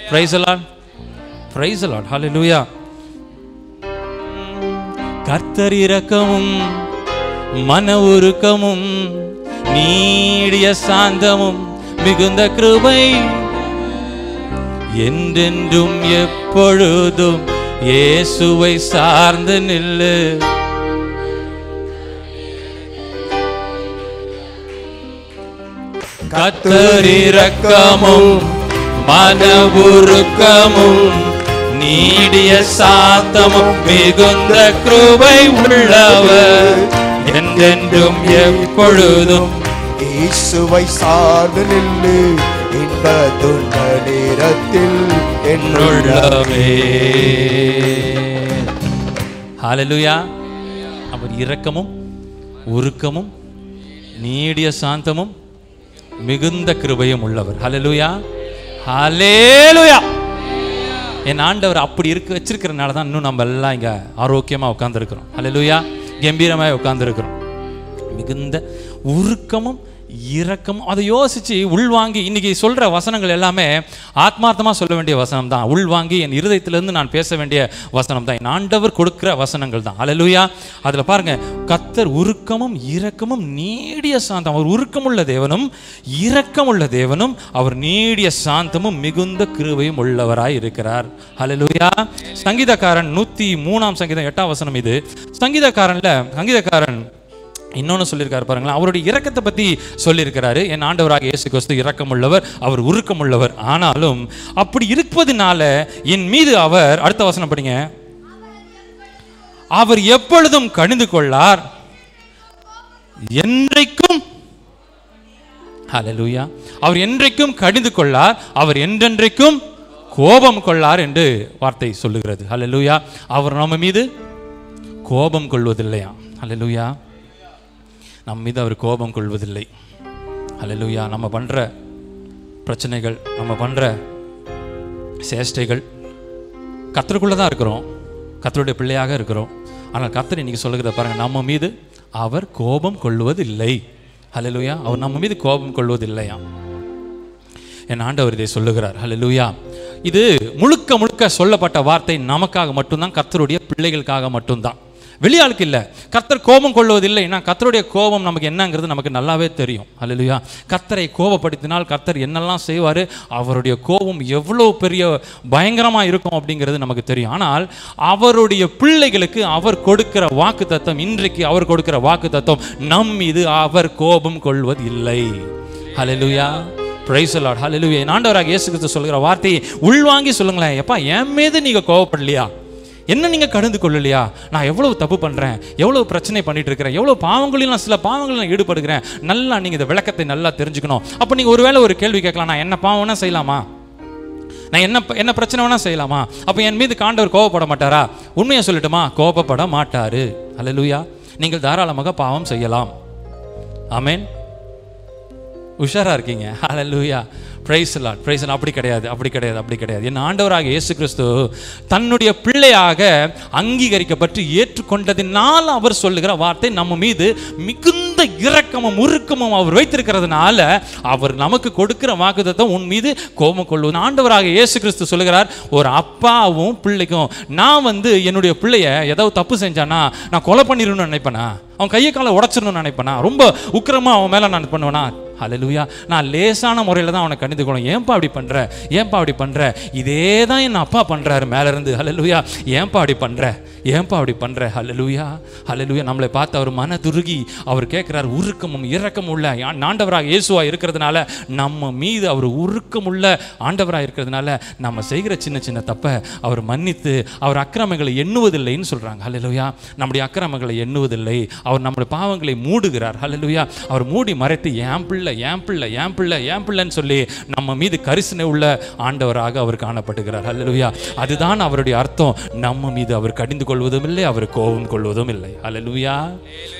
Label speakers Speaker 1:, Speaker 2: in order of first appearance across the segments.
Speaker 1: Praise the Lord. Praise the Lord. Hallelujah. கர்த்தர் இரக்கமும் மன உருக்கமும் நீடிய சாந்தமும் மிகுந்த கிருபை என்றென்றும் எப்பொழுதும் இயேசுவை சார்ந்து நில்லு. கர்த்தர் இரக்கமும் மன உருக்கமும் நீடிய சாந்தமும் மிகுந்த கிருபை உள்ளவர் என்றென்றும் எப்பொழுதும்
Speaker 2: இயேசுவை சார்ந்து நில்லு. இன்ப துன்ப நேரத்தில்
Speaker 1: என்னுள்ளவே. ஹல்லேலூயா. அவர் இரக்கமும் உருக்கமும் நீடிய சாந்தமும் மிகுந்த கிருபையும் உள்ளவர். ஹல்லேலூயா. ஹல்லேலூயா. என் ஆண்டவர் அப்படி வச்சிருக்கிறனால தான் இன்னும் நம்ம எல்லாம் இங்க ஆரோக்கியமா உட்கார்ந்துருக்கிறோம். ஹல்லேலூயா. கம்பீரமாக உட்கார்ந்துருக்கிறோம். மிகுந்த உருக்கமும் இரக்கமும் அதை யோசிச்சு உள்வாங்கி இன்னைக்கு சொல்ற வசனங்கள் எல்லாமே ஆத்மார்த்தமா சொல்ல வேண்டிய வசனம் தான். உள்வாங்கி என் இருதயத்திலிருந்து நான் பேச வேண்டிய வசனம் தான். என் ஆண்டவர் கொடுக்கிற வசனங்கள் தான். ஹல்லேலூயா. அதுல பாருங்க, கர்த்தர் உருக்கமும் இரக்கமும் நீடிய சாந்தம். அவர் உருக்கமுள்ள தேவனும் இரக்கமுள்ள தேவனும் அவர் நீடிய சாந்தமும் மிகுந்த கிருபையும் உள்ளவராய் இருக்கிறார். ஹல்லேலூயா. சங்கீதக்காரன் 103 சங்கீதம் 8 வசனம் இது. சங்கீதக்காரன் இன்னொன்னு சொல்லியிருக்காரு பாருங்களேன். அவருடைய இரக்கத்தை பத்தி சொல்லியிருக்கிறாரு. என் ஆண்டவராக இயேசு கிறிஸ்து இரக்கமுள்ளவர், அவர் உருக்கமுள்ளவர். ஆனாலும் அப்படி இருப்பதினால என் மீது அவர், அடுத்த வசனம் படிங்க, அவர் எப்பொழுதும் கடிந்து கொள்ளார், என்றைக்கும். ஹல்லேலூயா. அவர் என்றைக்கும் கடிந்து கொள்ளார், அவர் என்றென்றைக்கும் கோபம் கொள்ளார் என்று வார்த்தை சொல்லுகிறது. ஹல்லேலூயா. அவர் நம்ம மீது கோபம் கொள்வதில்லையா? ஹல்லேலூயா. நம்ம மீது அவர் கோபம் கொள்வதில்லை. ஹல்லேலூயா. நம்ம பண்ற பிரச்சனைகள், நம்ம பண்ற சேஷ்டைகள், கர்த்தருக்குள்ள தான் இருக்கிறோம், கர்த்தருடைய பிள்ளையாக இருக்கிறோம். ஆனால் கர்த்தர் இன்னைக்கு சொல்லுகிறத பாருங்க, நம்ம மீது அவர் கோபம் கொள்வதில்லை. ஹல்லேலூயா. அவர் நம்ம மீது கோபம் கொள்வதில்லையா? என் ஆண்டவர் இதை சொல்லுகிறார். ஹல்லேலூயா. இது முழுக்க முழுக்க சொல்லப்பட்ட வார்த்தை நமக்காக மட்டும்தான், கர்த்தருடைய பிள்ளைகளுக்காக மட்டும்தான், வெளியாளுக்கு இல்லை. கர்த்தர் கோபம் கொள்வதில்லைன்னா கர்த்தருடைய கோபம் நமக்கு என்னங்கிறது நமக்கு நல்லாவே தெரியும். ஹல்லேலூயா. கர்த்தரை கோபப்படுத்தினால் கர்த்தர் என்னெல்லாம் செய்வார், அவருடைய கோபம் எவ்வளோ பெரிய பயங்கரமாக இருக்கும் அப்படிங்கிறது நமக்கு தெரியும். ஆனால் அவருடைய பிள்ளைகளுக்கு அவர் கொடுக்கிற வாக்கு தத்தம், இன்றைக்கு அவர் கொடுக்கிற வாக்கு தத்தம், நம் மீது அவர் கோபம் கொள்வதில்லை. ஹல்லேலூயா. Praise the Lord. ஹல்லேலூயா. என் ஆண்டவராக இயேசு கிறிஸ்து சொல்கிற வார்த்தையை உள்வாங்கி சொல்லுங்களேன். எப்பா, என் மீது நீங்கள் கோபப்படலையா? என்ன நீங்கள் கடந்து கொள்ளலையா? நான் எவ்வளவு தப்பு பண்ணுறேன், எவ்வளவு பிரச்சனை பண்ணிட்டு இருக்கிறேன், எவ்வளோ பாவங்களையும் நான் சில பாவங்களில் நான் ஈடுபடுகிறேன். நல்லா நீங்கள் இந்த விளக்கத்தை நல்லா தெரிஞ்சுக்கணும். அப்போ நீங்கள் ஒருவேளை ஒரு கேள்வி கேட்கலாம், நான் என்ன பாவம் வேணால் செய்யலாமா? நான் என்ன பிரச்சனை வேணால் செய்யலாமா? அப்போ என் மீது ஆண்டவர் கோபப்பட மாட்டாரா? உண்மையை சொல்லட்டுமா? கோபப்பட மாட்டாரு. ஹல்லேலூயா. நீங்கள் தாராளமாக பாவம் செய்யலாம். ஆமென். உஷாரா இருக்கீங்க. Hallelujah. Praise the Lord. Praise the Lord. அப்படி கிடையாது. என் ஆண்டவராக இயேசு கிறிஸ்து தன்னுடைய பிள்ளையாக அங்கீகரிக்கப்பட்டு ஏற்றுக்கொண்டதினால் அவர் சொல்லுகிற வார்த்தை, நம்ம மீது மிகுந்த இரக்கமும் உருக்கமும் அவர் வைத்திருக்கிறதுனால அவர் நமக்கு கொடுக்கிற வாக்குத்தத்தம், உன் மீது கோபம் கொள்வது. ஆண்டவராக இயேசு கிறிஸ்து சொல்லுகிறார், ஒரு அப்பாவும் பிள்ளைக்கும், நான் என்னுடைய பிள்ளைய ஏதாவது தப்பு செஞ்சானா நான் கொலை பண்ணிடணும்னு நினைப்பேனா? அவன் கையை காலை உடைச்சிடணும்னு நினைப்பேனா? ரொம்ப உக்கிரமா அவன் மேல நான் பண்ணுவேனா? ஹல்லேலூயா. நான் லேசான முறையில் தான் அவனை கண்டித்து கொள்ளும். ஏன்பா அப்படி பண்ற? இதே தான் என் அப்பா பண்றாரு மேல இருந்து. ஹல்லேலூயா. ஏன்பா அப்படி பண்ற? ஹல்லேலூயா. ஹல்லேலூயா. நம்மளை பார்த்து அவர் மனதுருகி அவர் கேட்கிறார், உருக்கமும் இரக்கமும் உள்ள ஆண்டவராக இயேசுவா இருக்கிறதுனால, நம்ம மீது அவர் உருக்கமுள்ள ஆண்டவராக இருக்கிறதுனால, நம்ம செய்கிற சின்ன சின்ன தப்பை அவர் மன்னித்து அவர் அக்கிரமங்களை எண்ணுவதில்லைன்னு சொல்றாங்க. ஹல்லேலூயா. நம்முடைய அக்கிரமங்களை எண்ணுவதில்லை. அவர் நம்முடைய பாவங்களை மூடுகிறார். ஹல்லேலூயா. அவர் மூடி மறைத்து ஏன் பிள்ளைன்னு சொல்லி நம்ம மீது கரிசனை உள்ள ஆண்டவராக அவர் காணப்படுகிறார். ஹல்லேலூயா. அதுதான் அவருடைய அர்த்தம். நம்ம மீது அவர் கடிந்து கொள்வதும் இல்லை, அவர் கோபம் கொள்வதும் இல்லை. Hallelujah.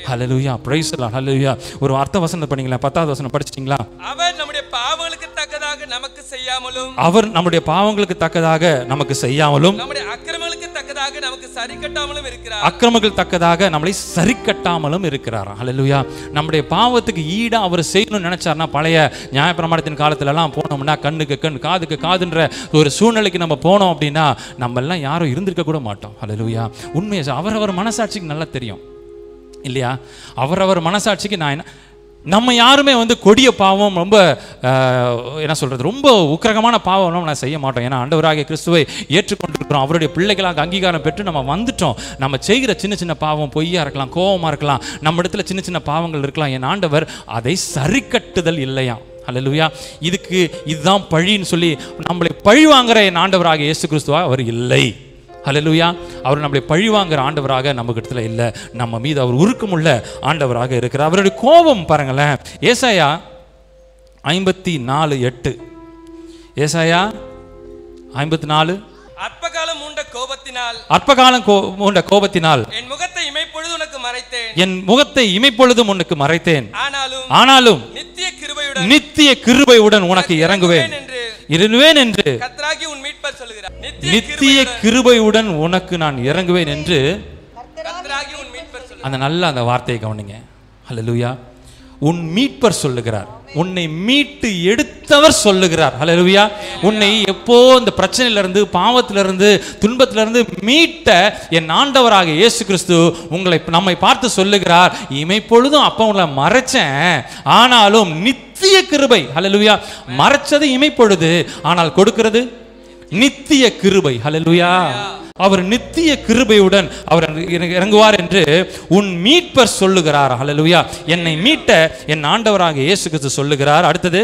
Speaker 1: Hallelujah. Praise the Lord. Hallelujah. ஒரு அர்த்த வசனம் பண்ணீங்களா? 10வது வசனம் படிச்சிட்டீங்களா?
Speaker 3: அவர் நம்முடைய பாவங்களுக்கு தக்கதாக நமக்கு செய்யாமலும்,
Speaker 1: அவர் நம்முடைய பாவங்களுக்கு தக்கதாக நமக்கு செய்யாமலும்,
Speaker 3: நம்முடைய அக்கிரமங்களுக்கு தக்கதாக தக்கதாக நமக்கு சரி கட்டாமலும் இருக்கிறார்.
Speaker 1: அக்கிரமங்கள் தக்கதாக நம்மளை சரி கட்டாமலும் இருக்கிறார். ஹல்லேலூயா. நம்முடைய பாவத்துக்கு ஈடா அவர் செய்யணும்னு நினைச்சார்னா, பழைய நியாயப்பிரமாணத்தின் காலத்துல எல்லாம் போனோம்னா கண்ணுக்கு கண் காதுக்கு காதுன்ற ஒரு சூழ்நிலைக்கு நம்ம போனோம் அப்படின்னா நம்ம எல்லாம் யாரும் இருந்திருக்க கூட மாட்டோம். ஹல்லேலூயா. உண்மையை அவரவர் மனசாட்சிக்கு நல்லா தெரியும் இல்லையா? அவரவர் மனசாட்சிக்கு நம்ம யாருமே கொடிய பாவம், ரொம்ப என்ன சொல்கிறது, ரொம்ப உக்கிரகமான பாவம் நான் செய்ய மாட்டோம். ஏன்னா ஆண்டவராகிய கிறிஸ்துவை ஏற்றுக்கொண்டிருக்கிறோம், அவருடைய பிள்ளைகளாக அங்கீகாரம் பெற்று நம்ம வந்துட்டோம். நம்ம செய்கிற சின்ன சின்ன பாவம் பொய்யா இருக்கலாம், கோபமாக இருக்கலாம், நம்ம இடத்துல சின்ன சின்ன பாவங்கள் இருக்கலாம். என் ஆண்டவர் அதை சரி கட்டுதல் இல்லையா? ஹல்லேலூயா. இதுதான் பழின்னு சொல்லி நம்மளை பழி வாங்குற என் ஆண்டவராகிய இயேசு கிறிஸ்துவா அவர் இல்லை. ஹல்லேலூயா. அவர் நம்மளை பழி வாங்குற ஆண்டவராக நம்ம இடத்துல இல்லை. நம்ம மீது அவர் உருக்கமுள்ள ஆண்டவராக இருக்கிறார். அவருடைய கோபம் பாருங்களேன். ஏசாயா 54:8. ஏசாயா 54.
Speaker 3: அற்பகாலம் மூண்ட கோபத்தினால் என் முகத்தை இமைப்பொழுது உனக்கு மறைத்தேன்.
Speaker 1: என் முகத்தை இமைப்பொழுதும் உனக்கு மறைத்தேன்.
Speaker 3: ஆனாலும்
Speaker 1: நித்திய கிருபையுடன் உனக்கு இறங்குவேன் என்று
Speaker 3: கர்த்தராகிய உன் மீட்பர் சொல்லுகிறார்.
Speaker 1: நித்திய கிருபையுடன் உனக்கு நான் இறங்குவேன் என்று
Speaker 3: கர்த்தராகிய உன் மீட்பர் சொல்லுகிறார்.
Speaker 1: அந்த வார்த்தையை கவனிங்க. ஹல்லேலூயா. உன் மீட்பர் சொல்லுகிறார், உன்னை மீட்டு எடுத்தவர் சொல்லுகிறார். ஹல்லேலூயா. உன்னை எப்போ இந்த பிரச்சனையிலிருந்து, பாவத்திலிருந்து, துன்பத்திலிருந்து மீட்ட என் ஆண்டவராக இயேசு கிறிஸ்து நம்மை பார்த்து சொல்லுகிறார், இமைப்பொழுதும் அப்ப உங்களை மறைச்சேன், ஆனாலும் நித்திய கிருபை. ஹல்லேலூயா. மறைச்சது இமைப்பொழுது, ஆனால் கொடுக்கிறது நித்திய கிருபை. ஹல்லேலூயா. அவர் நித்திய கிருபையுடன் அவர் இறங்குவார் என்று உன் மீட்பர் சொல்லுகிறார். ஹல்லேலூயா. என்னை மீட்ட என் ஆண்டவராக இயேசு கிறிஸ்து சொல்லுகிறார். அடுத்தது,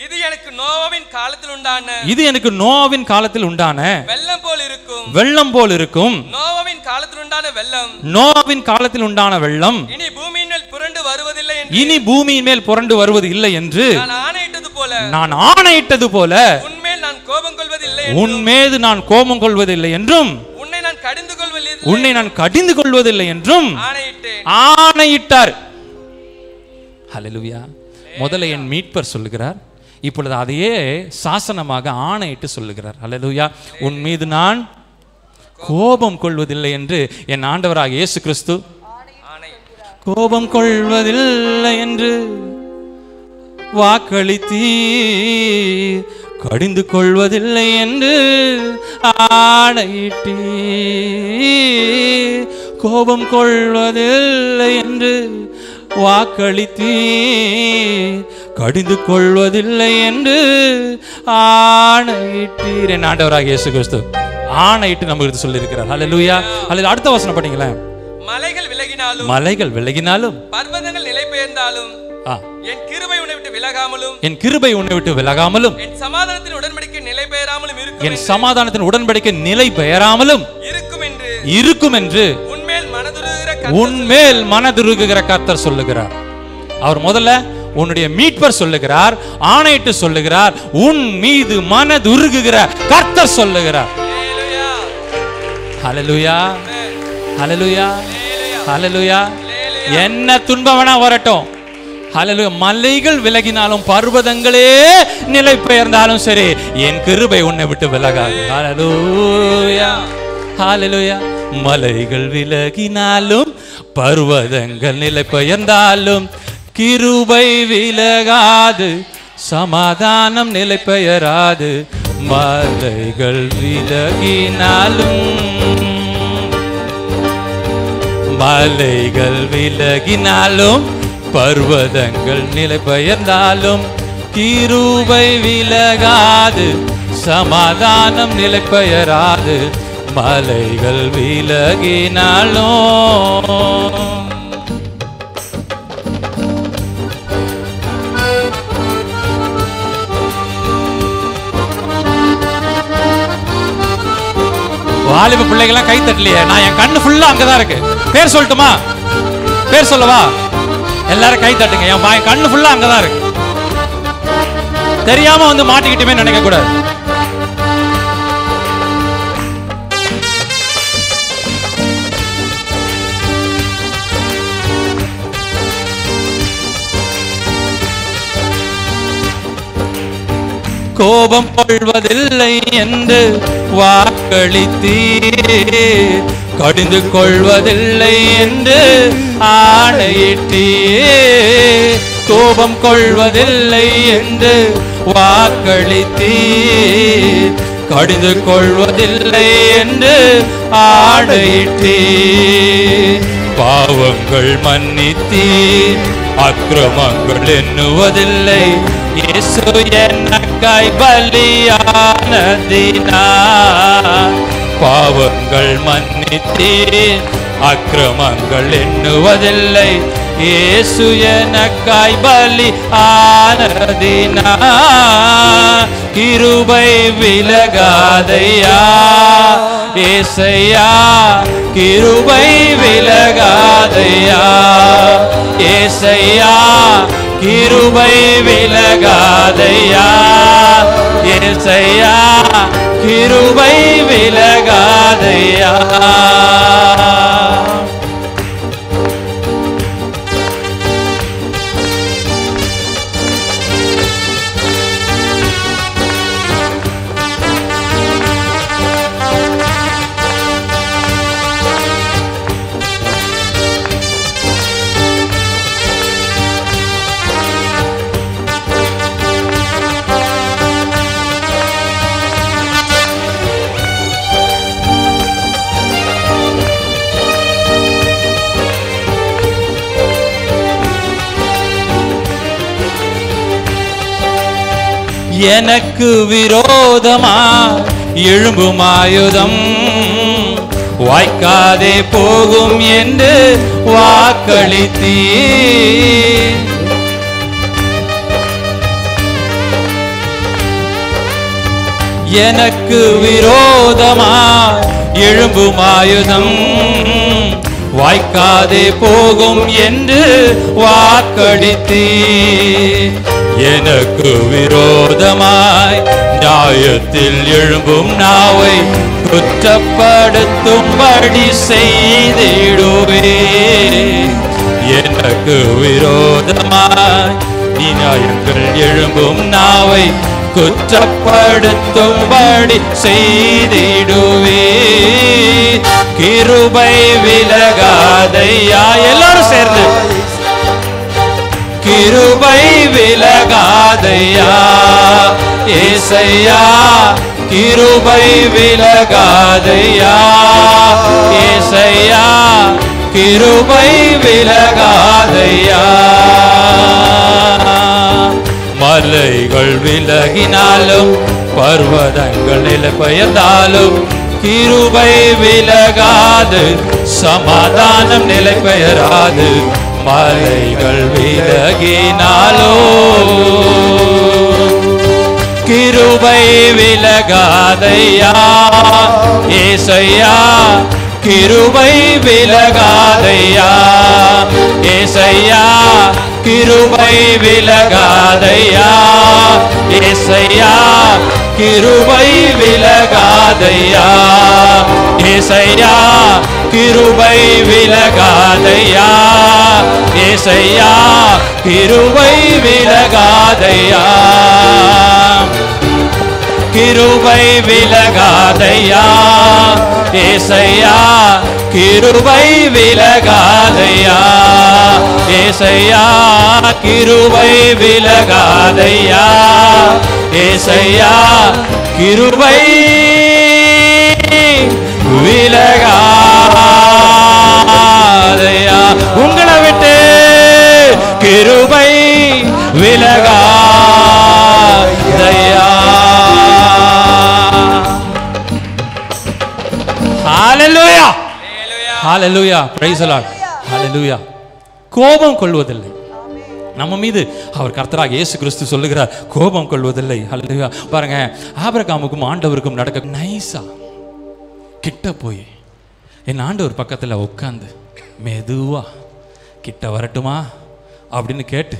Speaker 3: இது எனக்கு நோவாவின்
Speaker 1: காலத்தில் உண்டான
Speaker 3: வெள்ளம் போல் இருக்கும்.
Speaker 1: நோவாவின் காலத்தில் உண்டான வெள்ளம்
Speaker 3: இனி பூமியின் மேல்
Speaker 1: புரண்டு வருவது இல்லை என்று நான் ஆணையிட்டது போல உன் மீது நான் கோபம் கொள்வதில்லை என்றும் உன்னை நான் கடிந்து கொள்வதில்லை என்றும் ஆணையிட்டார். ஹல்லேலூயா. முதல்ல என் மீட்பர் சொல்லுகிறார், இப்பொழுது அதையே சாசனமாக ஆணையிட்டு சொல்லுகிறார். ஹல்லேலூயா. உன் மீது நான் கோபம் கொள்வதில்லை என்று என் ஆண்டவராக இயேசு கிறிஸ்து கோபம் கொள்வதில்லை என்று வாக்களித்தீர், கடிந்து கொள்வதில்லை என்று ஆணையிட்டீர், கோபம் கொள்வதில்லை என்று வாக்களித்தீர், கடிந்து கொள்வதில்லை என்று ஆணையிட்டீர். என் ஆண்டவராக இயேசு கிறிஸ்து ஆணையிட்டு நமக்கு சொல்லியிருக்கிறார். ஹல்லேலூயா. அல்லது அடுத்த வசனம் படிங்களேன். மலைகள் விலகினாலும்
Speaker 3: பர்வதங்கள் நிலை பெயர்ந்தாலும் என் கிருபை உன்னை விட்டு
Speaker 1: விலகாமலும்
Speaker 3: என் சமாதானத்தின் உடன்படிக்கை
Speaker 1: நிலை பெயராமலும் இருக்கும் என்று உன்மேல் மனதுருகுகிற கர்த்தர் சொல்லுகிறார். அவர் முதல்ல உன்னுடைய மீட்பர் சொல்லுகிறார், ஆணையிட்டு சொல்லுகிறார், உன் மீது மனதுருகுகிற கர்த்தர் சொல்லுகிறார். ஹல்லேலூயா. ஹல்லேலூயா. ஹல்லேலூயா. என்ன துன்பம் வேணா வரட்டும், ஹல்லேலூயா, மலைகள் விலகினாலும் பர்வதங்களே நிலை பெயர்ந்தாலும் சரி, என் கிருபை உன்னை விட்டு விலகாது. ஹல்லேலூயா. ஹல்லேலூயா. மலைகள் விலகினாலும் பர்வதங்கள் நிலை பெயர்ந்தாலும் கிருபை விலகாது, சமாதானம் நிலை பெயராது. மலைகள் விலகினாலும் பர்வதங்கள் நிலை பெயர்ந்தாலும் கிருபை விலகாது, சமாதானம் நிலை பெயராது. மலைகள் விலகினாலும் வாலிப பிள்ளைகள்லாம் கை தட்டலையே, நான் என் கண்ணு ஃபுல்லா அங்கதான் இருக்கு. பேர் சொல்லட்டுமா? பேர் சொல்லவா? எல்லாரும் கை தட்டுங்க. என் கண்ணு ஃபுல்லா அங்கதான் இருக்கு. தெரியாம மாட்டிக்கிட்டுமே நினைக்க கூடாது. கோபம் கொள்வதில்லை என்று வாக்களித்தீர், கடிந்து கொள்வதில்லை என்று ஆணையிட்டீர். கோபம் கொள்வதில்லை என்று வாக்களித்தீர், கடிந்து கொள்வதில்லை என்று ஆணையிட்டீர். பாவங்கள் மன்னித்தீர், அக்கிரமங்கள் எண்ணுவதில்லை. இயேசு எனக்காய் பலியானதினார். பாவங்கள் மன்னித்தீர், அக்கிரமங்கள் எண்ணுவதில்லை. இயேசு எனக்காய் பலி ஆனதினார். கிருபை விலகாதையா ஏசையா, கிருபை விலகாதையா ஏசையா, கிருபை விலகாதையா ஏசையா, கிருபை விலகாதையா. எனக்கு விரோதமா எழும்பும் ஆயுதம் வாய்க்காதே போகும் என்று வாக்களித்தீர். எனக்கு விரோதமா எழும்பும் ஆயுதம் வாய்க்காதே போகும் என்று வாக்களித்தீர். எனக்கு விரோதமாய் நியாயத்தில் எழும்பும் நாவை குற்றப்படுத்தும்படி செய்திடுவே. எனக்கு விரோதமாய் நியாயங்கள் எழும்பும் நாவை குற்றப்படுத்தும்படி செய்திடுவே. கிருபை விலகாதையா, எல்லாரும் சேர்ந்து கிருபை விலகாதையா ஏசையா, கிருபை விலகாதையா ஏசையா, கிருபை விலகாதையா. மலைகள் விலகினாலும் பர்வதங்கள் நிலைபெயர்ந்தாலும் கிருபை விலகாது, சமாதானம் நிலைபெயராது. மலைகள் விலகினாலோ கிருபை விலகாதையா ஏசையா, கிருபை விலகாதையா ஏசையா, கிருபை விலகாதையா ஏசையா, கிருபை விலகாதையா ஏசையா, கிருபை விலகாதையா ஏசையா, கிருபை விலகாதையா. கிருபை விலகாதையா ஏசையா, கிருபை விலகாதையா ஏசையா, கிருபை விலகாதையா ஏசையா, கிருபை விலகாதையா. உங்களை விட்டு கிருபை விலகாதையா. ஹalleluya, ஹalleluya, praise the Lord, ஹalleluya. கோபம் கொள்வதில்லை நம்ம மீது அவர் கர்த்தராக இயேசு கிறிஸ்து சொல்லுகிறார், கோபம் கொள்வதில்லை. ஹalleluya. பாருங்க, ஆபிரகாமுக்கும் ஆண்டவருக்கும் நடக்க நைஸா கிட்ட போய் என் ஆண்டவர் பக்கத்தில் உட்காந்து மெதுவா கிட்ட வரட்டுமா அப்படின்னு கேட்டு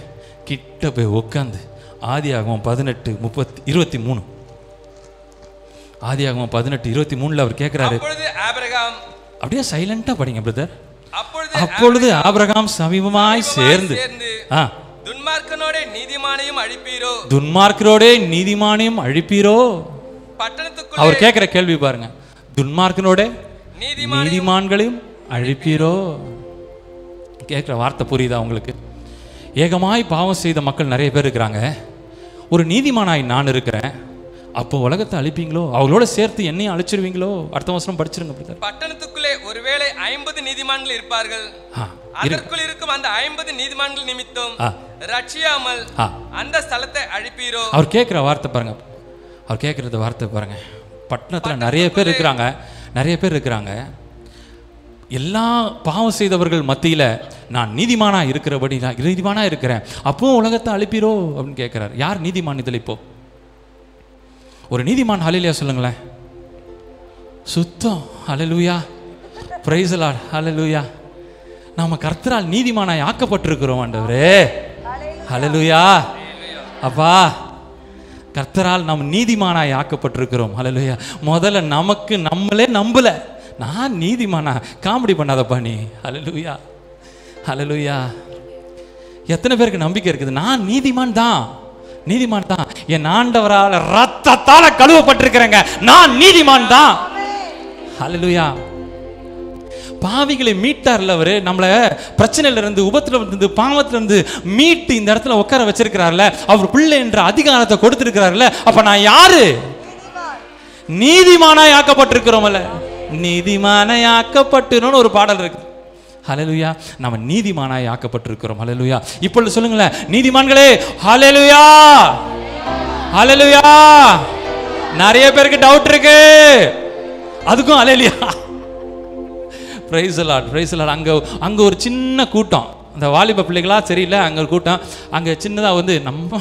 Speaker 1: கிட்ட போய் உட்காந்து ஆதியாகமம் 18:23 ஆதியாகமம் 18:23 அவர் கேட்கிறாரு. அப்படியே சைலண்டா படிங்க பிரதர். அப்பொழுது ஆபிரகாம் சமீபமாய் சேர்ந்து
Speaker 3: துன்மார்க்கனோட நீதிமானையும் அழிப்பீரோ?
Speaker 1: துன்மார்க்கரோடே நீதிமானையும் அழிப்பீரோ?
Speaker 3: பட்டணத்துக்குள்ளே
Speaker 1: அவர் கேட்கிற கேள்வி பாருங்க, துன்மார்க்கனோட
Speaker 3: நீதிமானையும்
Speaker 1: நீதிமான்களையும் அழிப்பீரோ? கேட்குற வார்த்தை புரியுதா உங்களுக்கு? ஏகமாய் பாவம் செய்த மக்கள் நிறைய பேர் இருக்கிறாங்க. ஒரு நீதிமானாய் நான் இருக்கிறேன், அப்போ உலகத்தை அழிப்பீங்களோ? அவங்களோட சேர்த்து என்னையும் அழிச்சிருவீங்களோ? அடுத்த வருஷம் படிச்சிருங்க பிரதர்.
Speaker 3: பட்டணத்துக்குள்ளே ஒருவேளை 50 நீதிமான்கள் இருப்பார்கள். அதற்குள் இருக்கும் அந்த 50 நீதிமான்கள் நிமித்தம் ரட்சியாமல் அந்த ஸ்தலத்தை அழிப்பீரோ?
Speaker 1: அவர் கேட்குற வார்த்தை பாருங்க, அவர் கேட்குறது வார்த்தை பாருங்க. பட்டணத்தில் நிறைய பேர் இருக்கிறாங்க, நிறைய பேர் இருக்கிறாங்க. எல்லா பாவம் செய்தவர்கள் மத்தியில் நான் நீதிமானா இருக்கிறபடி நான் நீதிமானா இருக்கிறேன், அப்போ உலகத்தை அழிப்பீரோ அப்படின்னு கேட்குறாரு. யார் நீதிமான் இதில்? இப்போ ஒரு நீதிமான் ஹல்லேலூயா சொல்லுங்களேன். சுத்தம். ஹல்லேலூயா, பிரைஸ் தி லார்ட். ஹல்லேலூயா. நாம கர்த்தரால் நீதிமானாய் ஆக்கப்பட்டிருக்கிறோம் ஆண்டவரே. ஹல்லேலூயா. அப்பா, கர்த்தரால் நாம் நீதிமானாய் ஆக்கப்பட்டிருக்கிறோம். ஹல்லேலூயா. முதல்ல நமக்கு நம்மளே நம்பல, நான் நீதிமானா? காமெடி பண்ணாதப்பா நீ. ஹல்லேலூயா, ஹல்லேலூயா. எத்தனை பேருக்கு நம்பிக்கை இருக்குது நான் நீதிமான் தான், நீதிமான் தான், என் ஆண்டவரால் ரத்தத்தால கழுவப்பட்டிருக்கிறேங்க, நான் நீதிமான் தான். ஹல்லேலூயா. பாவிகளை மீட்டார்ல அவரு, நம்மள பிரச்சனையில இருந்து, உபத்திரவத்துல இருந்து, பாவத்துல இருந்து மீட்டு இந்த இடத்துல உட்கார வச்சிருக்கிறார்ல, அவர் பிள்ளை என்ற அதிகாரத்தை கொடுத்திருக்கிறார்ல. அப்ப நான் யாரு? நீதிமானாய் ஆக்கப்பட்டிருக்கிறோம்ல. நீதிமானாய் ஆக்கப்பட்டிருன்னு ஒரு பாடல் இருக்கு. ஹல்லேலூயா. நம்ம நீதிமானாய் ஆக்கப்பட்டிருக்கிறோம். ஹல்லேலூயா. இப்பொழுது சொல்லுங்களேன், நீதிமான்களே. ஹல்லேலூயா, ஹல்லேலூயா. நிறைய பேருக்கு டவுட் இருக்கு, அதுக்கும் hallelujah. Praise the Lord, praise the Lord. அங்க ஒரு சின்ன கூட்டம், அந்த வாலிப பிள்ளைகளா சரியில்லை, அங்கே ஒரு கூட்டம், அங்கே சின்னதாக வந்து நம்ம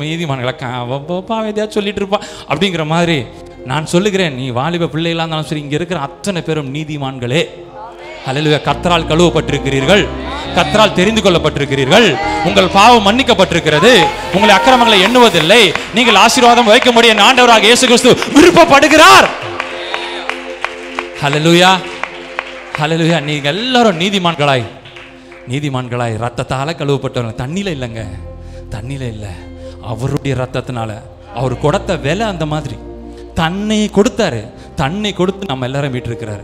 Speaker 1: நீதிமான்களை பாவேதியா சொல்லிட்டு இருப்பா அப்படிங்கிற மாதிரி. நான் சொல்லுகிறேன், நீ வாலிப பிள்ளைகளா இருந்தாலும் சரி, இங்கே இருக்கிற அத்தனை பேரும் நீதிமான்களே. ஹல்லேலூயா. கர்த்தரால் கழுவப்பட்டிருக்கிறீர்கள், கர்த்தரால் தெரிந்து கொள்ளப்பட்டிருக்கிறீர்கள், உங்கள் பாவம் மன்னிக்கப்பட்டிருக்கிறது, உங்களை அக்கிரமங்களை எண்ணுவதில்லை, நீங்கள் ஆசீர்வாதம் வைக்க முடியும் ஆண்டவராக இயேசு கிறிஸ்து விருப்பப்படுகிறார். ஹல்லேலூயா, ஹல்லேலூயா. நீங்க எல்லாரும் நீதிமான்களாய், நீதிமான்களாய் ரத்தத்தால கழுவப்பட்டவங்க. தண்ணியில இல்லைங்க, தண்ணியில இல்லை, அவருடைய ரத்தத்தினால. அவர் கொடுத்த விலை அந்த மாதிரி, தன்னை கொடுத்தாரு, தன்னை கொடுத்து நம்ம எல்லாரும் வீட்டிருக்கிறாரு.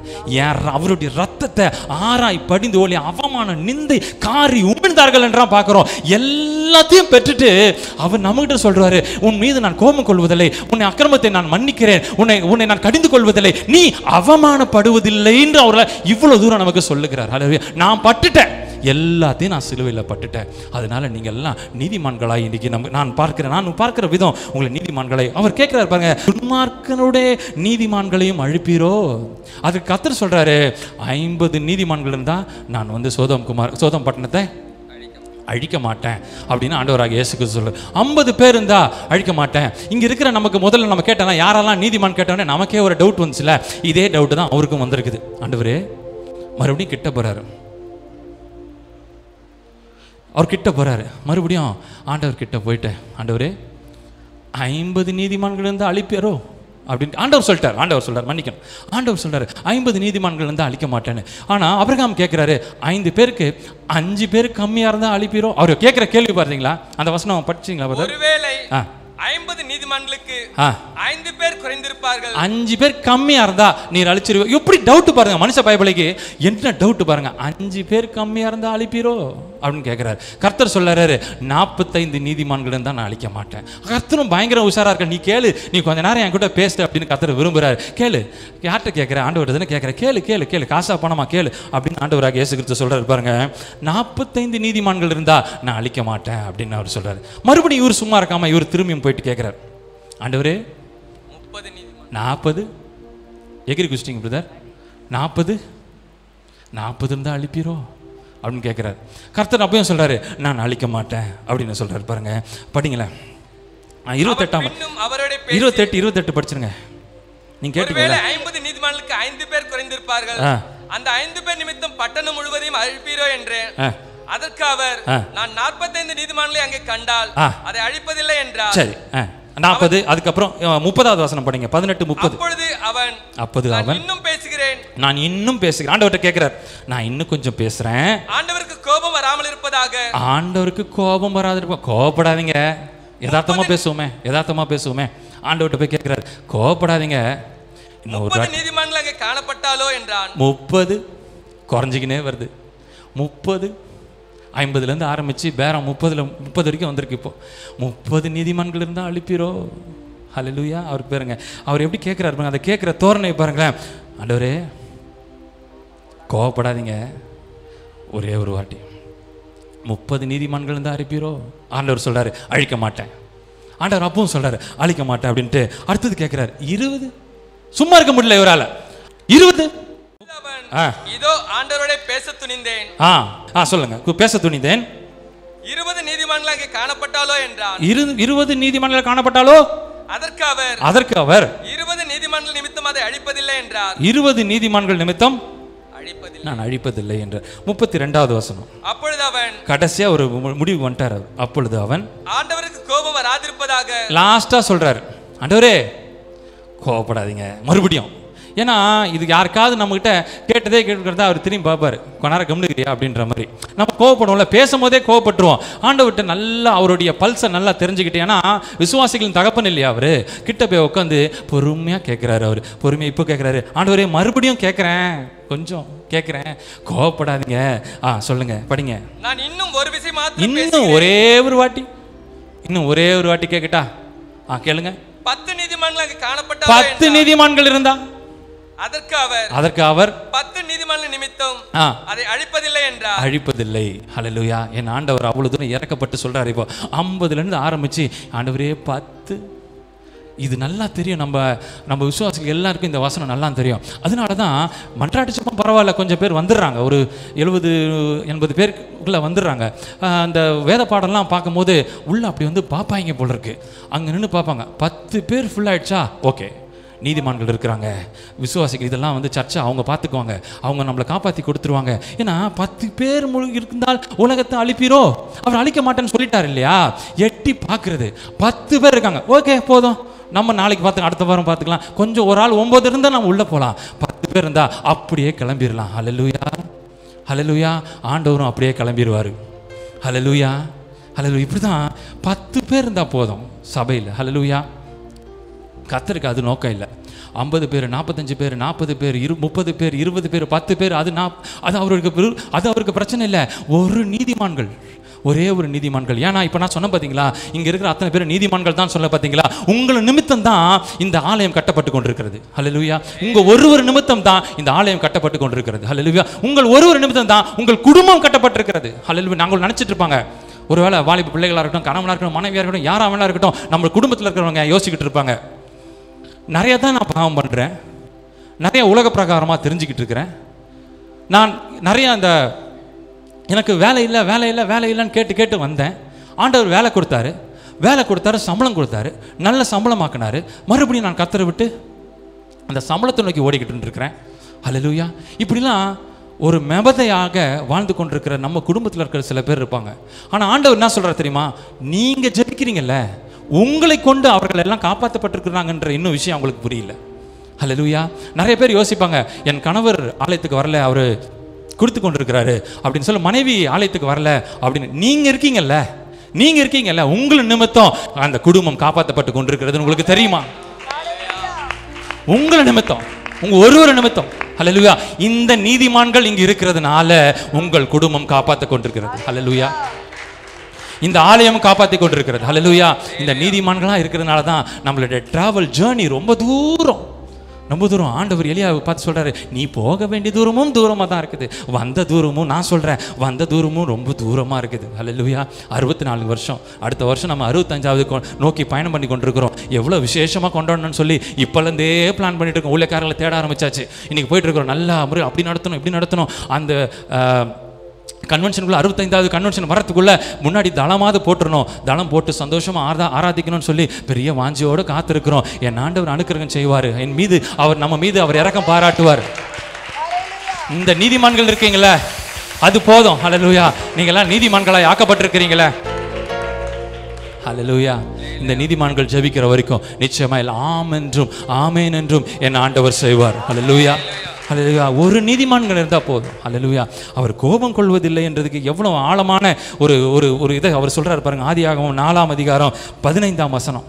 Speaker 1: அவருடைய ரத்தத்தை ஆராய் படிந்து ஓலி அவமான நிந்தை காரி உமிழ்ந்தார்கள் என்றான் பார்க்கிறோம். எல்லாத்தையும் பெற்றுட்டு அவர் நம்மகிட்ட சொல்றாரு, உன் மீது நான் கோபம் கொள்வதில்லை, உன்னை அக்கிரமத்தை நான் மன்னிக்கிறேன், உன்னை நான் கடிந்து கொள்வதில்லை, நீ அவமானப்படுவதில்லை என்று அவரை இவ்வளவு தூரம் நமக்கு சொல்லுகிறார். நான் பட்டுட்டேன், எல்லாத்தையும் நான் சிலுவையில் பட்டுட்டேன், அதனால நீங்க எல்லாம் நீதிமான்களாய் இன்னைக்கு நான் பார்க்கிற விதம் உங்களை நீதிமான்களை. அவர் கேட்கிறார் பாருங்க, துன்மார்க்கனுடைய நீதிமான்களையும் அழிப்பீரோ? அதுக்கு கர்த்தர் சொல்றாரு, 50 நீதிமான்கள் இருந்தா நான் வந்து சோதம் பட்டணத்தை அழிக்க மாட்டேன் அப்படின்னு ஆண்டவராக இயேசு கிறிஸ்து சொல்றார். 50 பேர் இருந்தா அழிக்க மாட்டேன். இங்க இருக்கிற நமக்கு முதல்ல நம்ம கேட்டோம்னா யாரெல்லாம் நீதிமான் கேட்டோன்னே நமக்கே ஒரு டவுட் வந்துச்சுல, இதே டவுட் தான் அவருக்கும் வந்திருக்குது. ஆண்டவரே மறுபடியும் கிட்ட போறாரு, அவர் கிட்ட போறாரு, மறுபடியும் ஆண்டவர் கிட்ட போயிட்டு, ஆண்டவரே 50 நீதிமான்கள் இருந்தால் அழிப்பாரோ அப்படின்னு ஆண்டவர் சொல்லிட்டார். மன்னிக்கணும், ஆண்டவர் சொல்றாரு 50 நீதிமான்கள் இருந்தால் அழிக்க மாட்டேன்னு. ஆனா ஆபிரகாம் கேட்கிறாரு, 5 பேருக்கு 5 பேர் கம்மியா இருந்தா அழிப்பீரோ? அவர் கேட்கிற கேள்வி பாத்தீங்களா? அந்த வசனம் படிச்சீங்களா?
Speaker 3: ஒருவேளை 50 நீதிமான்களுக்கு 5 பேர் குறைந்திருப்பார்கள், 5
Speaker 1: பேர் கம்மியா இருந்தா நீர் அழிச்சிருவீங்க. எப்படி டவுட் பாருங்க, மனுஷ பைபிளுக்கு என்ன டவுட் பாருங்க. 5 பேர் கம்மியா இருந்தா அழிப்பீரோ அப்படின்னு கேட்கிறாரு. கர்த்தர் சொல்றாரு, 45 நீதிமான்கள் இருந்தா நான் அழிக்க மாட்டேன். கர்த்தரும் பயங்கர உஷாரா இருக்க, நீ கேளு, நீ கொஞ்ச நேரம் என் கூட பேசு அப்படின்னு கர்த்தர் விரும்புறாரு. கேளு, யார்கிட்ட கேட்கிற? ஆண்டவர் தானே கேட்கிற, கேளு கேளு கேளு, காசா பணமா கேளு அப்படின்னு ஆண்டவராக இயேசு கிறிஸ்து சொல்றாரு பாருங்க. 45 நீதிமான்கள் இருந்தா நான் அழிக்க மாட்டேன் அப்படின்னு அவர் சொல்றாரு. மறுபடியும் இவர் சும்மா இருக்காம இவர் திரும்பியும் போயிட்டு கேட்கிறார், ஆண்டவரே 40 எகிரி குஸ்டிங் பிரதர், 40 இருந்தா அழிப்பீரோ அப்படின்னு கேட்கிறார். கர்த்தர் அப்பயும் சொல்றாரு, நான் அழிக்க மாட்டேன் அப்படின்னு சொல்றாரு பாருங்க. படிங்களேன், 28 படிச்சிருங்க. நீங்க கேட்டீங்களா?
Speaker 3: 50 நீதிமான்களுக்கு 5 பேர் குறைந்திருப்பார்கள், அந்த 5 பேர் நிமித்தம் பட்டணம் முழுவதையும் அழிப்பீரோ என்று. அதற்கு அவர், நான் 45 நீதிமான்களை அங்கே கண்டால் அதை அழிப்பதில்லை என்றார்.
Speaker 1: சரி, 40 அதுக்கப்புறம் 30வது வசனம் படிங்க, 18 30.
Speaker 3: அப்பொழுது அவன் இன்னும் பேசுகிறேன் பேசுகிறேன்.
Speaker 1: நான் இன்னும் பேசுகிறேன். ஆண்டவர்கிட்ட கேட்கிறார், நான் இன்னும் கொஞ்சம் பேசுறேன்.
Speaker 3: ஆண்டவருக்கு கோபம் வராமல் இருப்பதாக.
Speaker 1: ஆண்டவருக்கு கோபம் வராது இருப்பா. கோபப்படாதீங்க, யதார்த்தமா பேசுவோமே, யதார்த்தமா பேசுவோமே. ஆண்டவர்கிட்ட போய் கேட்கிறார், கோபப்படாதீங்க.
Speaker 3: 30 நீதிமான்கள் அங்கே காணப்பட்டாலோ என்றான்.
Speaker 1: 30 குறைஞ்சிக்கினே வருது. 30 50லேருந்து ஆரம்பிச்சு பேரம் 30 வரைக்கும் வந்திருக்கு. இப்போ 30 நீதிமான்கள் இருந்தால் அழிப்பீரோ? ஹல்லேலூயா. அவருக்கு பாருங்க, அவர் எப்படி கேட்குறாரு பாருங்க, அதை கேட்குற தோரணை பாருங்களேன். ஆண்டவரே கோவப்படாதீங்க, ஒரே ஒரு வாட்டி 30 நீதிமான்கள் இருந்தால் அழிப்பீரோ? ஆண்டவர் சொல்றாரு, அழிக்க மாட்டேன். ஆண்டவர் அப்பவும் சொல்றாரு, அழிக்க மாட்டேன் அப்படின்ட்டு. அடுத்தது கேட்கிறாரு, 20. சும்மா இருக்க முடியல இவரால. 20.
Speaker 3: இதோ ஆண்டவரோட பேச துணிந்தேன்.
Speaker 1: சொல்லுங்க, பேச துணிந்தேன்.
Speaker 3: 20 நீதிமான்கள் அங்கே காணப்பட்டாலோ என்றான்.
Speaker 1: 20 நீதிமான்கள் காணப்பட்டாலோ? அதற்கு அவர்
Speaker 3: 20 நீதிமான்கள் நிமித்தம் அதை அழிப்பதில்லை என்றார்.
Speaker 1: 20 நீதிமான்கள் நிமித்தம் நான் அழிப்பதில்லை என்ற 32வது வசனம்.
Speaker 3: அப்பொழுது அவன்
Speaker 1: கடைசியா ஒரு முடிவு வந்துட்டார். அப்பொழுது அவன்
Speaker 3: ஆண்டவருக்கு கோபம் வராதிருப்பதாக.
Speaker 1: லாஸ்டா சொல்றாரு, ஆண்டவரே கோபப்படாதீங்க. மறுபடியும் ஏன்னா இது யாருக்காவது நம்மகிட்ட கேட்டதே கேட்கறதா அவர் திரும்பி பார்ப்பாரு, கொஞ்ச நேரம் கம்முனுக்கிறியா அப்படின்ற மாதிரி. நம்ம கோவப்படுவோம்ல, பேசும்போதே கோவப்பட்டுருவோம். ஆண்டவர்கிட்ட நல்லா அவருடைய பல்ஸை நல்லா தெரிஞ்சுக்கிட்டு, ஏன்னா விசுவாசிகளின் தகப்பன் இல்லையா அவரு, கிட்ட போய் உட்காந்து பொறுமையாக கேட்குறாரு. அவர் பொறுமையாக இப்போ கேட்குறாரு, ஆண்டவரே மறுபடியும் கேட்குறேன், கொஞ்சம் கேட்குறேன், கோவப்படாதீங்க. சொல்லுங்க, படிங்க.
Speaker 3: நான் இன்னும் ஒரு விஷயம் மாத்திரம்,
Speaker 1: இன்னும் ஒரே ஒரு வாட்டி, இன்னும் ஒரே ஒரு வாட்டி கேட்கட்டா? கேளுங்க.
Speaker 3: 10 நீதிமான்கள் அங்கே காணப்பட்டாலோ?
Speaker 1: 10 நீதிமான்கள் இருந்தா
Speaker 3: அதற்கு அவர் 10 நீதிமான்கள் நிமித்தம் அதை அழிப்பதில்லை என்றார்.
Speaker 1: அழிப்பதில்லை. ஹல்லேலூயா. என் ஆண்டவர் அவ்வளவு தூரம் இறக்கப்பட்டு சொல்றாரு. இப்போ 50லேருந்து ஆரம்பிச்சு, ஆண்டவரே 10. இது நல்லா தெரியும், நம்ம விசுவாசிகள் எல்லாருக்கும் இந்த வசனம் நல்லா தெரியும். அதனால தான் மன்றாட்டு பரவாயில்ல, கொஞ்சம் பேர் வந்துடுறாங்க, ஒரு 70-80 பேருக்குள்ள வந்துடுறாங்க. அந்த வேத பாடம்லாம் பார்க்கும்போது உள்ள அப்படி வந்து பார்ப்பாங்க போல இருக்கு. அங்கே நின்று பார்ப்பாங்க, 10 பேர் ஃபுல் ஆயிடுச்சா, ஓகே நீதிமான்கள் இருக்கிறாங்க, விசுவாசிகள் இதெல்லாம் வந்து சர்ச்சை அவங்க பார்த்துக்குவாங்க, அவங்க நம்மளை காப்பாற்றி கொடுத்துருவாங்க. ஏன்னா 10 பேர் இருந்தால் உலகத்தை அழிப்பீரோ? அவர் அழிக்க மாட்டேன்னு சொல்லிட்டார் இல்லையா? எட்டி பார்க்கறது 10 பேர் இருக்காங்க, ஓகே போதும், நம்ம நாளைக்கு பார்த்துக்கலாம், அடுத்த வாரம் பார்த்துக்கலாம், கொஞ்சம் ஒரு ஆள் 9 இருந்தால் நம்ம உள்ளே போகலாம். 10 பேர் இருந்தால் அப்படியே கிளம்பிடலாம். ஹல்லேலூயா, ஹல்லேலூயா. ஆண்டவரும் அப்படியே கிளம்பிடுவார். ஹல்லேலூயா, ஹல்லேலூயா. இப்படி தான் 10 பேர் இருந்தால் போதும் சபையில். ஹல்லேலூயா. கர்த்தருக்கு அது நோக்கம் இல்லை. 50 பேர், 45 பேர், 40 பேர், 30 பேர், 20 பேர், 10 பேர், அது அவருக்கு பிரச்சனை இல்லை. ஒரு நீதிமான்கள், ஒரே ஒரு நீதிமான்கள். ஏன்னா இப்போ நான் சொன்ன பார்த்தீங்களா, இங்கே இருக்கிற அத்தனை பேர் நீதிமான்கள் தான் சொல்ல பார்த்தீங்களா? உங்கள் நிமித்தம் தான் இந்த ஆலயம் கட்டப்பட்டு கொண்டிருக்கிறது. ஹல்லேலூயா. உங்கள் ஒரு நிமித்தம் தான் இந்த ஆலயம் கட்டப்பட்டு கொண்டிருக்கிறது. ஹல்லேலூயா. உங்கள் ஒரு நிமித்தம் தான் உங்கள் குடும்பம் கட்டப்பட்டிருக்கிறது. ஹல்லேலூயா. நாங்கள் நினச்சிட்டு இருப்பாங்க, ஒருவேளை வாலிப பிள்ளைகளாக இருக்கட்டும், கணவனாக இருக்கட்டும், மனைவியாக இருக்கட்டும், யாராக வேணா இருக்கட்டும், நம்ம குடும்பத்தில் இருக்கிறவங்க யோசிச்சுக்கிட்டு இருப்பாங்க, நிறைய தான் நான் பாவம் பண்ணுறேன், நிறைய உலக பிரகாரமாக தெரிஞ்சுக்கிட்டு இருக்கிறேன், நான் நிறைய அந்த எனக்கு வேலை இல்லைன்னு கேட்டு வந்தேன். ஆண்டவர் வேலை கொடுத்தாரு, சம்பளம் கொடுத்தாரு, நல்ல சம்பளமாக்கினாரு. மறுபடியும் நான் கர்த்தரை விட்டு அந்த சம்பளத்தை நோக்கி ஓடிக்கிட்டு இருக்கிறேன். ஹல்லேலூயா. இப்படிலாம் ஒரு மெபதையாக வாழ்ந்து கொண்டிருக்கிற நம்ம குடும்பத்தில் இருக்கிற சில பேர் இருப்பாங்க. ஆனால் ஆண்டவர் என்ன சொல்கிறார் தெரியுமா? நீங்கள் ஜெபிக்கிறீங்கல்ல, உங்களை கொண்டு அவர்கள் எல்லாம் காப்பாற்றப்பட்டிருக்கிறாங்கன்ற இன்னும் விஷயம் அவங்களுக்கு புரியல. ஹல்லேலூயா. நிறைய பேர் யோசிப்பாங்க, என் கணவர் ஆலயத்துக்கு வரல, அவர் கொடுத்து கொண்டிருக்கிறாரு அப்படின்னு சொல்லி, மனைவி ஆலயத்துக்கு வரல அப்படின்னு. நீங்கள் இருக்கீங்கல்ல, உங்களை நிமித்தம் அந்த குடும்பம் காப்பாற்றப்பட்டு கொண்டிருக்கிறது உங்களுக்கு தெரியுமா? உங்களை நிமித்தம், உங்க ஒரு நிமித்தம். ஹல்லேலூயா. இந்த நீதிமான்கள் இங்கு இருக்கிறதுனால உங்கள் குடும்பம் காப்பாற்றிக் கொண்டிருக்கிறது. ஹல்லேலூயா. இந்த ஆலயம் காப்பாற்றி கொண்டிருக்கிறது. ஹல்லேலூயா. இந்த நீதிமான்களாக இருக்கிறதுனால தான் நம்மளுடைய டிராவல் ஜேர்னி ரொம்ப தூரம். ஆண்டவர் எலியாவை பார்த்து சொல்றாரு, நீ போக வேண்டிய தூரமும் தூரமாக தான் இருக்குது, வந்த தூரமும் நான் சொல்கிறேன் வந்த தூரமும் ரொம்ப தூரமாக இருக்குது. ஹல்லேலூயா. 64 வருஷம், அடுத்த வருஷம் நம்ம 65வது நோக்கி பயணம் பண்ணி கொண்டிருக்கிறோம். எவ்வளோ விசேஷமாக கொண்டாடணும்னு சொல்லி இப்போலேருந்தே பிளான் பண்ணிட்டு இருக்கோம். ஊழியக்காரர்களை தேட ஆரம்பிச்சாச்சு. இன்றைக்கி போயிட்டு இருக்கிறோம், நல்லா முறை அப்படி நடத்தணும் இப்படி நடத்தணும். அந்த கன்வென்ஷனுக்குள்ள 65வது கன்வென்ஷன் வரத்துக்குள்ள முன்னாடி தளமாவது போட்டுருணும், தளம் போட்டு சந்தோஷமாக ஆராதிக்கணும்னு சொல்லி பெரிய வாஞ்சியோடு காத்திருக்கிறோம். என் ஆண்டவர் அனுக்கிரகம் செய்வார், என் மீது நம்ம மீது அவர் இரக்கம் பாராட்டுவார். இந்த நீதிமான்கள் இருக்கீங்களே, அது போதும். ஹல்லேலூயா. நீங்கள்லாம் நீதிமான்களாய் ஆக்கப்பட்டிருக்கிறீங்களே. ஹல்லேலூயா. இந்த நீதிமான்கள் ஜெபிக்கிற வரைக்கும் நிச்சயமா ஆமென் என்றும் என் ஆண்டவர் செய்வார். ஹல்லேலூயா. ஹல்லேலூயா. ஒரு நீதிமான்கள் இருந்தால் போதும். ஹல்லேலூயா. அவர் கோபம் கொள்வதில்லை என்றதுக்கு எவ்வளவு ஆழமான ஒரு ஒரு ஒரு இதை அவர் சொல்றாரு பாருங்க. ஆதியாகமம் 4ஆம் அதிகாரம் 15ஆம் வசனம்.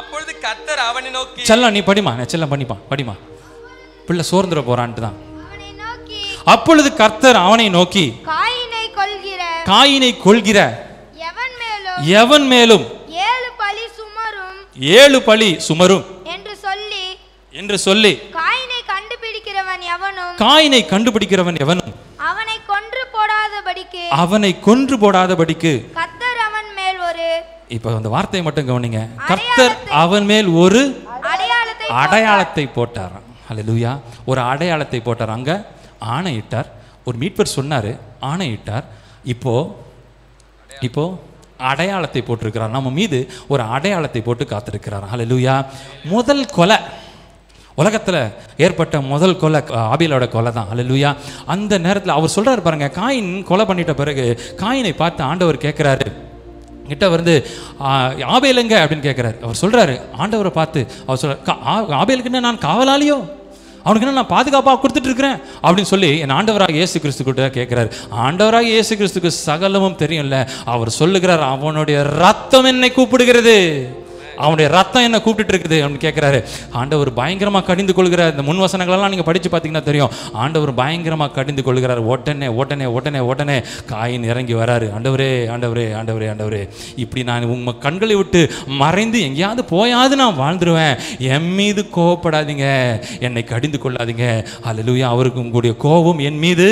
Speaker 3: அப்பொழுது கர்த்தர் அவனை நோக்கி,
Speaker 1: செல்லம் நீ படிமா, செல்லம் படிமா, பிள்ளை சோர்ந்துட போறான்ட்டு தான். அப்பொழுது கர்த்தர் அவனை நோக்கி, காயினை கொள்கிற எவன் மேலும் 7 பழி சுமரும் என்று சொல்லி காயினை கண்டுபிடிக்கிறவன் எவனும் அவனை கொன்று போடாதபடிக்கு இப்ப அந்த வார்த்தையை மட்டும் கவனிங்க. கர்த்தர் அவன் மேல் ஒரு அடையாளத்தை போட்டாராம். ஹல்லேலூயா. ஒரு அடையாளத்தை போட்டார். அங்க ஆணையிட்டார். ஒரு மீட்பர் சொன்னாரு, ஆணையிட்டார். இப்போ அடையாளத்தை போட்டிருக்கிறார். நம்ம மீது ஒரு அடையாளத்தை போட்டு காத்திருக்கிறார். ஹல்லேலூயா. முதல் கொலை, உலகத்தில் ஏற்பட்ட முதல் கொலை ஆபேலோட கொலை தான். ஹல்லேலூயா. அந்த நேரத்தில் அவர் சொல்றாரு பாருங்க, காயின் கொலை பண்ணிட்ட பிறகு காயினை பார்த்து ஆண்டவர் கேட்கிறாரு, கிட்ட வந்து ஆபேலுங்க அப்படின்னு கேட்குறாரு. அவர் சொல்றாரு, ஆண்டவரை பார்த்து அவர் சொல்ற, ஆபேலுக்கு என்ன நான் காவலாளியோ, அவனுக்கு என்ன நான் பாதுகாப்பாக கொடுத்துட்டு இருக்கிறேன் அப்படின்னு சொல்லி என் ஆண்டவராக இயேசு கிறிஸ்து கிட்ட கேட்கிறாரு. ஆண்டவராக இயேசு கிறிஸ்துக்கு சகலமும் தெரியும்ல. அவர் சொல்லுகிறார், அவனுடைய ரத்தம் என்னை கூப்பிடுகிறது, அவனுடைய ரத்தம் என்ன கூப்பிட்டு இருக்குது அப்படின்னு கேட்கிறாரு. ஆண்டவர் பயங்கரமாக கடிந்து கொள்கிறார். இந்த முன் வசனங்களெல்லாம் நீங்கள் படித்து பார்த்தீங்கன்னா தெரியும். ஆண்டவர் பயங்கரமாக கடிந்து கொள்கிறார். உடனே காயின் இறங்கி வராரு. ஆண்டவரே ஆண்டவரே ஆண்டவரே ஆண்டவரே, இப்படி நான் உங்கள் கண்களை விட்டு மறைந்து எங்கேயாவது போயாவது நான் வாழ்ந்துருவேன், என் மீது கோவப்படாதீங்க, என்னை கடிந்து கொள்ளாதீங்க. ஹல்லேலூயா. அவருக்கு உங்களுடைய கோபம் என் மீது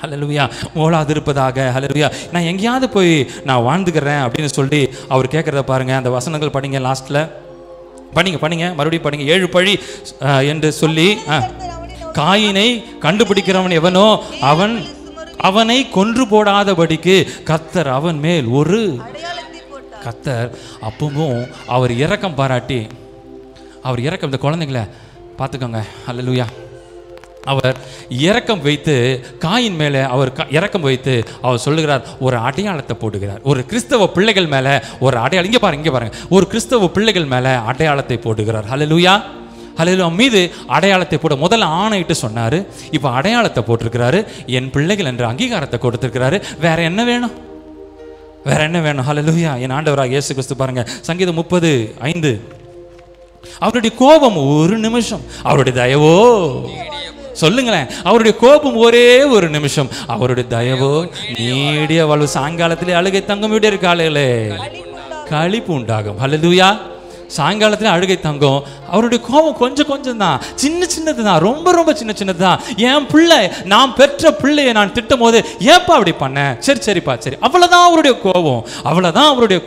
Speaker 1: ஹல்லேலூயா ஓடாது இருப்பதாக. ஹல்லேலூயா. நான் எங்கேயாவது போய் நான் வாழ்ந்துக்கிறேன் அப்படின்னு சொல்லி அவர் கேட்குறத பாருங்க. அந்த வசனங்கள் படிங்க, லாஸ்ட்ல படிங்க மறுபடியும் படிங்க. 7 பழி என்று சொல்லி காயினை கண்டுபிடிக்கிறவன் எவனோ அவனை கொன்று போடாதபடிக்கு கர்த்தர் அவன் மேல் ஒரு கர்த்தர் அப்பவும் அவர் இரக்கம் பாராட்டி, அவர் இரக்கம், இந்த குழந்தைங்களை பார்த்துக்கோங்க. ஹல்லேலூயா. அவர் இரக்கம் வைத்து காயின் மேலே அவர் இரக்கம் வைத்து அவர் சொல்லுகிறார், ஒரு அடையாளத்தை போடுகிறார். ஒரு கிறிஸ்தவ பிள்ளைகள் மேலே ஒரு அடையாளம், இங்கே பாருங்க, ஒரு கிறிஸ்தவ பிள்ளைகள் மேலே அடையாளத்தை போடுகிறார். ஹல்லேலூயா. ஹல்லேலூயா. மீது அடையாளத்தை போட முதல்ல ஆணையிட்டு சொன்னார், இப்போ அடையாளத்தை போட்டிருக்கிறாரு. என் பிள்ளைகள் என்ற அங்கீகாரத்தை கொடுத்திருக்கிறாரு. வேற என்ன வேணும்? ஹல்லேலூயா. என் ஆண்டவராக இயேசு கிறிஸ்து பாருங்க, சங்கீதம் 30:5, அவருடைய கோபம் ஒரு நிமிஷம், அவருடைய தயவோ சொல்லுங்களேன், அவருடைய கோபம் ஒரே ஒரு நிமிஷம், அவருடைய தயவோ நீடிய வாழ்வு. சாயங்காலத்திலே அழுகை தங்கும், விடியற் காலையிலே களிப்பு உண்டாகும். ஹல்லேலூயா. சாயங்காலத்தில் அழுகை தங்கும். அவருடைய கோபம் கொஞ்சம் தான், சின்னது தான், ரொம்ப சின்னது தான். என் பிள்ளை, நான் பெற்ற பிள்ளையை நான் திட்டும் போது ஏப்பா அப்படி பண்ண, சரிப்பா சரி, அவ்வளோதான் அவருடைய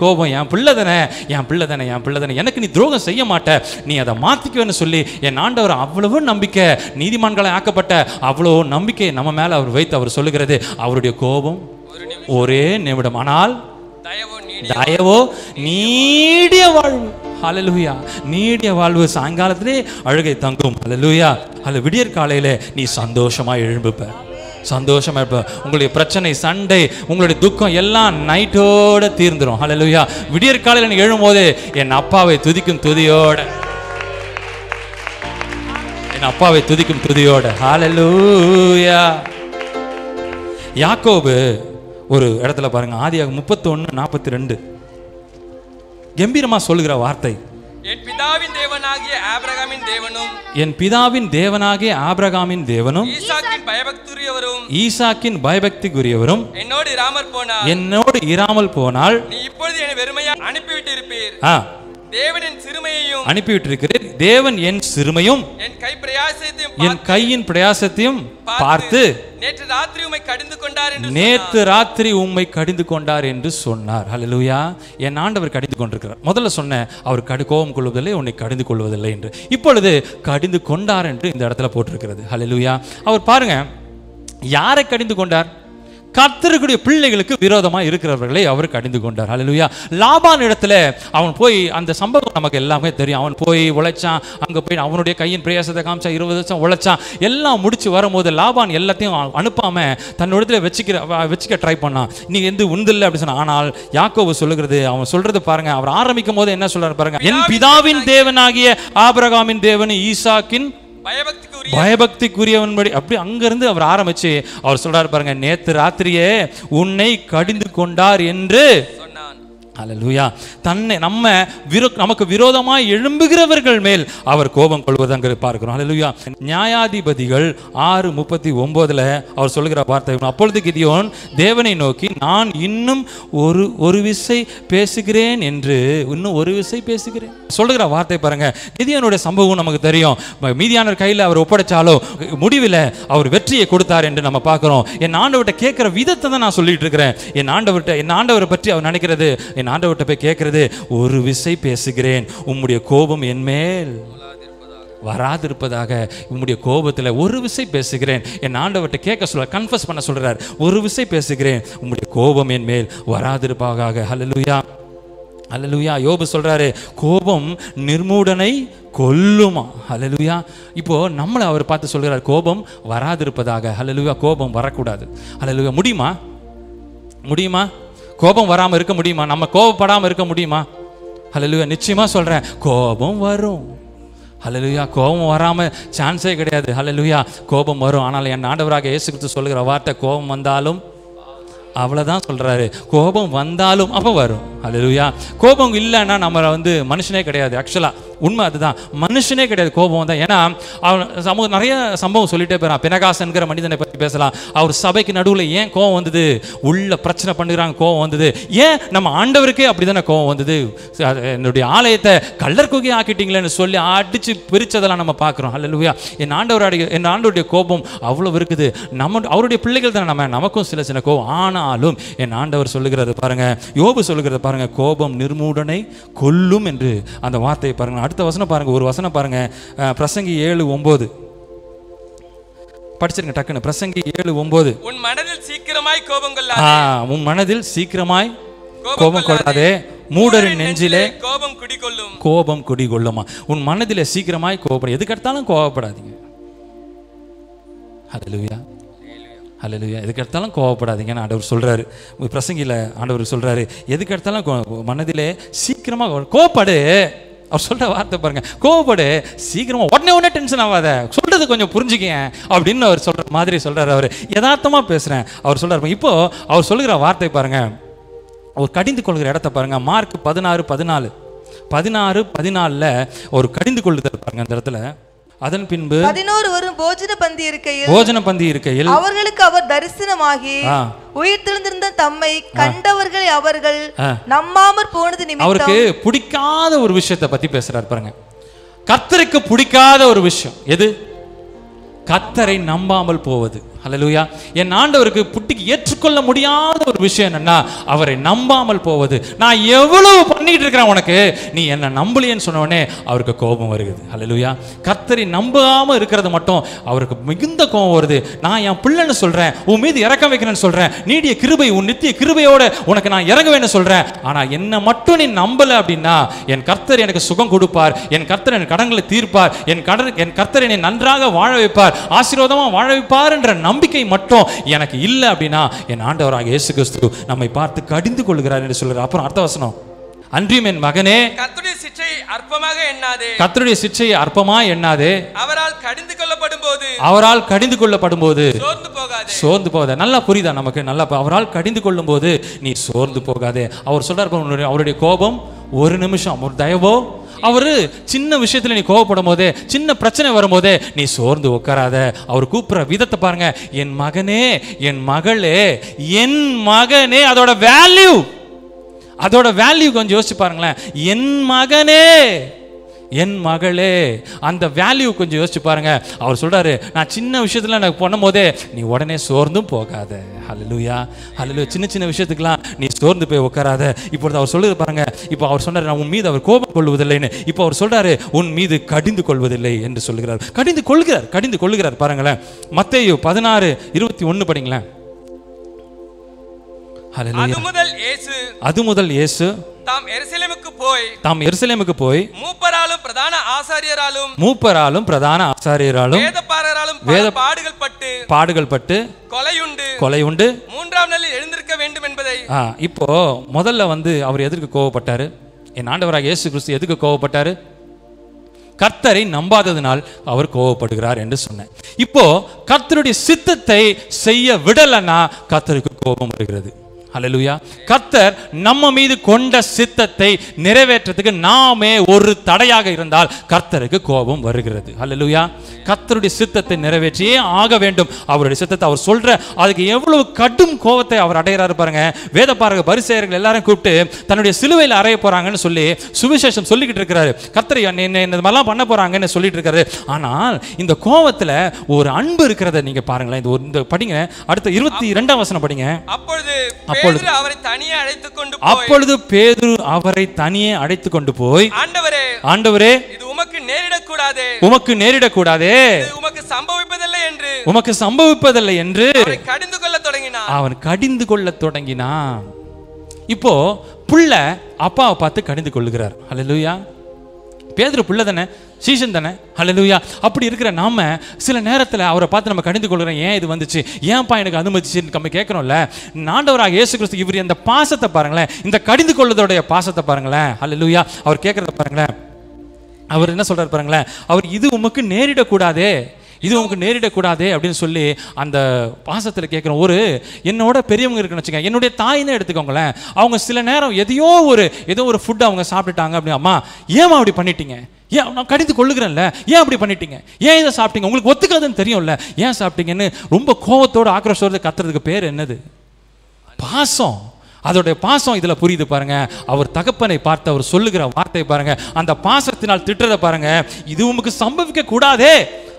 Speaker 1: கோபம். என் பிள்ளை தானே, எனக்கு நீ துரோகம் செய்ய மாட்ட, நீ அதை மாற்றிக்குவேன்னு சொல்லி என் ஆண்டவர் அவ்வளவு நம்பிக்கை, நீதிமான்களை ஆக்கப்பட்ட அவ்வளோ நம்பிக்கை நம்ம மேலே அவர் வைத்து அவர் சொல்லுகிறது, அவருடைய கோபம் ஒரே நிமிடம், ஆனால் தயவோ நீடிய வாழ்வு. ஹல்லேலூயா. நீடிய வாழ்வு. சாயங்காலத்திலே அழுகை தங்கும். ஹல்லேலூயா. விடியற் காலையிலே நீ சந்தோஷமா எழும்புப்ப, சந்தோஷமா இருப்ப. உங்களுடைய பிரச்சனை, சண்டை, உங்களுடைய துக்கம் எல்லாம் நைட்டோட தீர்ந்துடும். ஹல்லேலூயா. விடியற் காலையில நீ எழும்போது என் அப்பாவை துதிக்கும் துதியோட, ஹல்லேலூயா. யாக்கோபு ஒரு இடத்துல பாருங்க, ஆதியாகமம் 31:42 கம்பீரமா சொல்லுகிற வார்த்தை,
Speaker 3: என் பிதாவின் தேவனாகிய ஆபிரகாமின் தேவனும்
Speaker 1: ஈசாக்கின் பயபக்திக்குரியவரும் என்னோடு இராமல் போனால்
Speaker 3: நீ இப்பொழுது என்னை வெறுமையா அனுப்பிவிட்டு இருப்பீர். தேவனின் சிறுமையையும்
Speaker 1: அனுப்பிவிட்டிருக்கிறேன். தேவன் என் சிறுமையும் என் கையின் பிரயாசத்தையும் பார்த்து நேற்று ராத்திரி உம்மை கடிந்து கொண்டார் என்று சொன்னார். ஹல்லேலூயா. என் ஆண்டவர் கடிந்து கொண்டிருக்கிறார். முதல்ல சொன்ன அவர் கோபம் கொள்வதில்லை, உன்னை கடிந்து கொள்வதில்லை என்று. இப்பொழுது கடிந்து கொண்டார் என்று இந்த இடத்துல போட்டிருக்கிறது. ஹல்லேலூயா. அவர் பாருங்க, யாரை கடிந்து கொண்டார்? கர்த்தருடைய பிள்ளைகளுக்கு விரோதமா இருக்கிறவர்களை அவர் கடிந்து கொண்டார். ஹல்லேலூயா. லாபான் இடத்துல அவன் போய், அந்த சம்பவம் நமக்கு எல்லாமே தெரியும். அவன் போய் உழைச்சான், அங்க போய் அவனுடைய கையின் பிரயாசத்தை காமிச்சா, 20 வருஷம் உழைச்சான். எல்லாம் முடிச்சு வரும்போது லாபான் எல்லாத்தையும் அனுப்பாம தன்னோடத்துல வச்சுக்க ட்ரை பண்ணான். நீ எந்த உண்டில்லை அப்படி சொன்னான். ஆனால் யாக்கோபு சொல்லுகிறது, அவன் சொல்றது பாருங்க, அவர் ஆரம்பிக்கும் போது என்ன சொல்றாரு பாருங்க, என் பிதாவின் தேவனாகிய ஆபிரகாமின் தேவன், ஈசாக்கின் பயபக்திக்குரியவன்படி, அப்படி அங்கிருந்து அவர் ஆரம்பிச்சு அவர் சொல்றாரு பாருங்க, நேத்து ராத்திரியே உன்னை கடிந்து கொண்டார் என்று சொன்னான். அல்லேலூயா. தன்னை நமக்கு விரோதமாய் எழும்புகிறவர்கள் மேல் அவர் கோபம் கொள்வதங்க பார்க்கிறோம். அல்லேலூயா. நியாயாதிபதிகள் 6:39 அவர் சொல்லுகிற வார்த்தை, அப்பொழுது கிதியோன் தேவனை நோக்கி, நான் இன்னும் ஒரு விசை பேசுகிறேன் என்று, இன்னும் ஒரு விசை பேசுகிறேன் சொல்லுகிற வார்த்தை பாருங்க. கிதியோனுடைய சம்பவம் நமக்கு தெரியும். மீதியானர் கையில் அவர் ஒப்படைச்சாலோ முடிவில் அவர் வெற்றியை கொடுத்தார் என்று நம்ம பார்க்கிறோம். என் ஆண்டவர்கிட்ட கேட்கிற விதத்தை தான் நான் சொல்லிட்டு இருக்கிறேன். என் ஆண்டவரை பற்றி அவர் நினைக்கிறது, என் ஆண்டவர்கிட்ட போய் கேட்கிறது, ஒரு விசை பேசுகிறேன், உம்முடைய கோபம் என் மேல் வராதிருப்பதாக. உம்முடைய கோபத்தில் ஒரு விசை பேசுகிறேன். என் ஆண்டவர்கிட்ட கேட்க சொல்ற, கன்ஃபஸ் பண்ண சொல்றார், ஒரு விசை பேசுகிறேன், உம்முடைய கோபம் என் மேல் வராதிருப்பதாக. ஹல்லேலூயா. அல்லேலூயா. யோபு சொல்றாரு, கோபம் நிர்மூடனை கொல்லுமா. அல்லேலூயா. இப்போ நம்மளை அவர் பார்த்து சொல்கிறார், கோபம் வராதிருப்பதாக. அல்லேலூயா. கோபம் வரக்கூடாது. அல்லேலூயா. முடியுமா? கோபம் வராமல் இருக்க முடியுமா? நம்ம கோபப்படாமல் இருக்க முடியுமா? அல்லேலூயா. நிச்சயமா சொல்றேன், கோபம் வரும். அல்லேலூயா. கோபம் வராமல் சான்ஸே கிடையாது. அல்லேலூயா. கோபம் வரும். ஆனால் என் ஆண்டவராக இயேசு கிறிஸ்து சொல்லுகிற வார்த்தை, கோபம் வந்தாலும், அவ்வளோதான் சொல்கிறாரு, கோபம் வந்தாலும் அப்போ வரும். அல்லேலூயா. கோபம் இல்லைன்னா நம்ம மனுஷனே கிடையாது. ஆக்சுவலாக உண்மை அதுதான், மனுஷனே கிடையாது கோபம் தான். ஏன்னா அவன் நிறைய சம்பவம் சொல்லிட்டே போகிறான். பினகாசன்கிற மனிதனை பற்றி பேசலாம். அவர் சபைக்கு நடுவில் ஏன் கோபம் வந்தது, உள்ள பிரச்சனை பண்ணுறாங்க, கோபம் வந்தது. ஏன் நம்ம ஆண்டவருக்கே அப்படி தானே கோபம் வந்தது. என்னுடைய ஆலயத்தை கள்ளர் குகை ஆக்கிட்டீங்களேன்னு சொல்லி அடித்து பிரித்ததெல்லாம் நம்ம பார்க்குறோம். அல்லேலூயா. என் ஆண்டவருடைய கோபம் அவ்வளோ இருக்குது. அவருடைய பிள்ளைகள் தானே நமக்கும் சின்ன கோபம். ஆனாலும் என் ஆண்டவர் சொல்லுகிறது பாருங்க, யோபு சொல்லுகிறது பாருங்க, கோபம் நிர்மூடனை கொல்லும் என்று அந்த வார்த்தையை பாருங்க. அடுத்த வசனம் பாருங்க, ஒரு வசனம் பாருங்க, பிரசங்கி 7:9 படிச்சிருங்க டக்குன்னு. பிரசங்கி 7:9, உன் மனதில் சீக்கிரமாய் கோபம் கொள்ளாதே, மூடரின் நெஞ்சிலே கோபம் குடிகொள்ளுமா. உன் மனதிலே சீக்கிரமாய் கோபப்பட, எதுக்கு எடுத்தாலும் கோபப்படாதீங்க. ஹல்லேலூயா. அல்லேலூயா. எதுக்கு எடுத்தாலும் கோவப்படாதீங்கன்னு ஆண்டவர் சொல்கிறாரு. பிரசங்கியில் ஆண்டவர் சொல்கிறாரு, எதுக்கு எடுத்தாலும் மனதிலே சீக்கிரமாக கோவப்படு. அவர் சொல்கிற வார்த்தை பாருங்கள், கோவப்படு சீக்கிரமாக, உடனே டென்ஷன் ஆகாத, சொல்கிறது கொஞ்சம் புரிஞ்சுக்கங்க அப்படின்னு அவர் சொல்கிற மாதிரி சொல்கிறார். அவர் யதார்த்தமாக பேசுகிறேன் அவர் சொல்கிறார். இப்போது அவர் சொல்லுகிற வார்த்தை பாருங்கள், அவர் கடிந்து கொள்கிற இடத்த பாருங்கள். மார்க் 16:14 ஒரு கடிந்து கொள்ளுதல் பாருங்கள் அந்த இடத்துல. அதன் பின்பு 11 வரும் போஜன பந்தி இருக்கையில் அவர்களுக்கு அவர் தரிசனமாகி உயிர்த்தெழுந்திருந்த தம்மை கண்டவர்களை அவர்கள் நம்பாமற் போனது நிமித்தம், அவருக்கு பிடிக்காத ஒரு விஷயத்தை பத்தி பேசுறாரு பாருங்க. கர்த்தருக்கு பிடிக்காத ஒரு விஷயம் எது? கர்த்தரை நம்பாமல் போவது. அல்லேலூயா. என் ஆண்டவருக்கு புட்டிக்கு ஏற்றுக்கொள்ள முடியாத ஒரு விஷயம் என்னன்னா, அவரை நம்பாமல் போவது. நான் எவ்வளவு பண்ணிட்டு இருக்கிறேன் உனக்கு, நீ என்ன நம்பலையேன்னு சொன்னோடனே அவருக்கு கோபம் வருகிறது. அல்லேலூயா. கர்த்தரை நம்பாம இருக்கிறது மட்டும் அவருக்கு மிகுந்த கோபம் வருது. நான் என் பிள்ளைன்னு சொல்றேன், உன் மீது இறக்கம் வைக்கிறேன்னு சொல்றேன், நீடிய கிருபை, உன் நித்திய கிருபையோட உனக்கு நான் இறங்குவேன்னு சொல்றேன். ஆனா என்ன மட்டும் நீ நம்பல அப்படின்னா, என் கர்த்தர் எனக்கு சுகம் கொடுப்பார், என் கர்த்தர் என் கடன்களை தீர்ப்பார், என் கர்த்தர் என்னை நன்றாக வாழ வைப்பார், ஆசீர்வாதமா வாழ வைப்பார் என்ற நம்பிக்கை மட்டும் எனக்கு இல்லை அப்படின்னா, என் ஆண்டவராக இயேசு கிறிஸ்து நம்மை பார்த்து கடிந்து கொள்கிறார் என்று சொல்கிறார். அப்புறம் அடுத்த வசனம், அன்றியும் என் மகனே கர்த்தருடைய சிட்சையை அற்பமாய் எண்ணாதே, அவரால் கடிந்து கொள்ளப்படும் போது சோர்ந்து போகாதே. நல்லா புரியுதா நமக்கு? நல்லா, அவரால் கடிந்து கொள்ளும் போது நீ சோர்ந்து போகாதே. அவர் சொல்றார், அவருடைய கோபம் ஒரு நிமிஷம், ஒரு தயவோ, அவரு சின்ன விஷயத்துல நீ கோவப்படும் போதே, சின்ன பிரச்சனை வரும்போதே நீ சோர்ந்து உட்காராத. அவர் கூப்பிடுற விதத்தை பாருங்க, என் மகனே, என் மகளே, என் மகனே. அதோட வேல்யூ கொஞ்சம் யோசிச்சு பாருங்களேன். என் மகனே, என் மகளே, அந்த வேல்யூ கொஞ்சம் யோசிச்சு பாருங்க. அவர் சொல்றாரு, நான் சின்ன விஷயத்துல எனக்கு பண்ணும் போதே நீ உடனே சோர்ந்தும் போகாத. ஹல்லேலூயா. ஹல்லேலூயா. சின்ன விஷயத்துக்கெல்லாம் நீ சோர்ந்து போய் உட்காராத. இப்பொழுது அவர் சொல்லுறது பாருங்க, இப்போ அவர் சொன்னார், நான் உன் மீது அவர் கோபம் கொள்வதில்லைன்னு. இப்போ அவர் சொல்றாரு, உன் மீது கடிந்து கொள்வதில்லை என்று சொல்லுகிறார். கடிந்து கொள்ளுகிறார் பாருங்களேன். மத்தேயு 16:21 படிங்களேன். ஹல்லேலூயா. அது முதல் இயேசு
Speaker 3: தாம்
Speaker 1: எருசலேமுக்கு போய் மூப்பராலும் பிரதான ஆசாரியராலும் பாடுகள் பட்டு கொலையுண்டு
Speaker 3: மூன்றாம் நாளில் எழுந்திருக்க வேண்டும் என்பதை.
Speaker 1: இப்போ முதல்ல அவர் எதற்கு கோவப்பட்டாரு? என் ஆண்டவராக இயேசு கிறிஸ்து எதுக்கு கோவப்பட்டாரு? கர்த்தரை நம்பாததினால் அவர் கோபப்படுகிறார் என்று சொன்னேன். இப்போ கர்த்தருடைய சித்தத்தை செய்ய விடலன்னா கர்த்தருக்கு கோபம் வருகிறது. ஹல்லேலூயா. கர்த்தர் நம்ம மீது கொண்ட சித்தத்தை நிறைவேற்றத்துக்கு நாமே ஒரு தடையாக இருந்தால் கர்த்தருக்கு கோபம் வருகிறது. ஹல்லேலூயா. கர்த்தருடைய சித்தத்தை நிறைவேற்றியே ஆக வேண்டும். அவருடைய சித்தத்தை அவர் சொல்ற அதுக்கு எவ்வளவு கடும் கோபத்தை அவர் அடைகிறாரு பாருங்க. வேத பாரக பரிசேயர்கள் எல்லாரும் கூப்பிட்டு தன்னுடைய சிலுவையில் அறைய போறாங்கன்னு சொல்லி சுவிசேஷம் சொல்லிக்கிட்டு இருக்கிறாரு. கர்த்தர் என்ன இந்த மாதிரிலாம் பண்ண போறாங்கன்னு சொல்லிட்டு இருக்காரு. ஆனால் இந்த கோபத்துல ஒரு அன்பு இருக்கிறத நீங்க பாருங்களேன். இந்த படிங்க, அடுத்த 22ஆம் வசனம் படிங்க. அப்பொழுது பேதுரு அவரை தனியே அழைத்து கொண்டு போய், ஆண்டவரே இது உமக்கு நேரிடக்கூடாதே, உமக்கு சம்பவிப்பதில்லை என்று அவன் கடிந்து கொள்ள தொடங்கினான். இப்போ புள்ள அப்பாவை பார்த்து கடிந்து கொள்ளுகிறார். ஹல்லேலூயா. பேதுரு புள்ள தானே, சீசன் தானே. ஹல்லேலூயா. அப்படி இருக்கிற நாம சில நேரத்தில் அவரை பார்த்து நம்ம கடிந்து கொள்கிறோம். ஏன் இது வந்துச்சு, ஏன்ப்பா எனக்கு அனுமதிச்சுன்னு நம்ம கேட்கறோம்ல. ஆண்டவராக இயேசு கிறிஸ்து இவர் இந்த பாசத்தை பாருங்களேன், இந்த கடிந்து கொள்வதோடைய பாசத்தை பாருங்களேன். ஹல்லேலூயா. அவர் கேட்கறத பாருங்களேன். அவர் என்ன சொல்றாரு பாருங்களேன். அவர் இது உமக்கு நேரிடக்கூடாதே, இது உங்களுக்கு நேரிடக்கூடாதே அப்படின்னு சொல்லி அந்த பாசத்தில் கேட்குறோம். என்னோட பெரியவங்க இருக்குன்னு வச்சுக்கோங்க, என்னுடைய தாயின்னு எடுத்துக்கோங்களேன். அவங்க சில நேரம் ஏதோ ஒரு ஃபுட் அவங்க சாப்பிட்டுட்டாங்க அப்படி, அம்மா ஏமா அப்படி பண்ணிட்டீங்க, ஏன் நான் கடிந்து கொள்ளுகிறேன்ல, ஏன் அப்படி பண்ணிட்டீங்க, ஏன் இதை சாப்பிட்டீங்க, உங்களுக்கு ஒத்துக்காதுன்னு தெரியும்ல, ஏன் சாப்பிட்டீங்கன்னு ரொம்ப கோவத்தோடு ஆக்ரோஷத்தோடு கத்துறதுக்கு பேர் என்னது? பாசம். அதோடைய பாசம் இதுல புரியுது பாருங்க. அவர் தகப்பனை பார்த்து அவர் சொல்லுகிற வார்த்தை பாருங்க, அந்த பாசத்தினால் திட்டுறத பாருங்க. இது உமக்கு சம்பவிக்க கூடாதே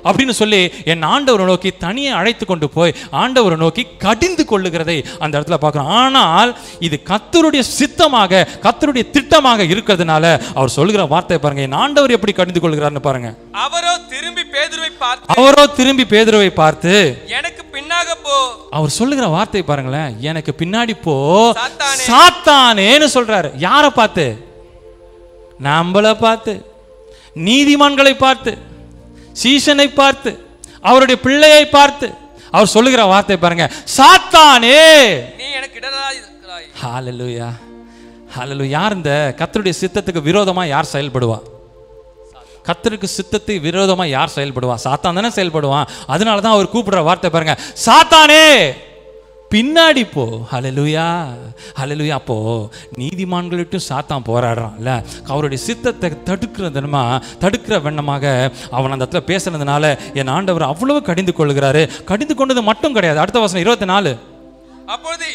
Speaker 1: அப்படின்னு சொல்லி என் ஆண்டவரை நோக்கி தனியே அழைத்து கொண்டு போய் ஆண்டவரை நோக்கி கடிந்து கொள்ளுகிறதை அந்த இடத்துல பார்க்கிறோம். ஆனால் இது கர்த்தருடைய சித்தமாக, கர்த்தருடைய திட்டமாக இருக்கிறதுனால அவர் சொல்லுகிற வார்த்தை பாருங்க. என் ஆண்டவர் எப்படி கடிந்து கொள்கிறார்னு பாருங்க. அவரோ திரும்பி பேதுருவை பார்த்து எனக்கு பின்னாக போ. அவர் சொல்லுகிற வார்த்தை பாருங்களேன், எனக்கு பின்னாடி போ சாத்தானேன்னு சொல்றாரு. யாரை பார்த்து? நம்மளை பார்த்து, நீதிமான்களை பார்த்து, சீசனை பார்த்து, அவருடைய பிள்ளையை பார்த்து அவர் சொல்லுகிற வார்த்தை பாருங்க, சாத்தானே நீ எனக்கு இடராய் இருக்கிறாய். ஹல்லேலூயா. ஹல்லேலூயா. யார் இந்த கர்த்தருடைய சித்தத்துக்கு விரோதமா யார் செயல்படுவா? கர்த்தருக்கு சித்தத்தை விரோதமா யார் செயல்படுவா? சாத்தான் தானே செயல்படுவான். அதனால தான் அவர் கூப்பிடுற வார்த்தை பாருங்க, சாத்தானே பின்னாடி போ. ஹல்லேலூயா. ஹல்லேலூயா. அப்போ நீதிமான்களிட்டும் சாத்தான் போராடுறான்ல, அவருடைய சித்தத்தை தடுக்கிற வண்ணமாக அவன் அந்த இடத்துல பேசுனதுனால என் ஆண்டவர் அவ்வளவு கடிந்து கொள்கிறாரு. கடிந்து கொண்டது மட்டும் கிடையாது. அடுத்த வசனம் 24. அப்பொழுது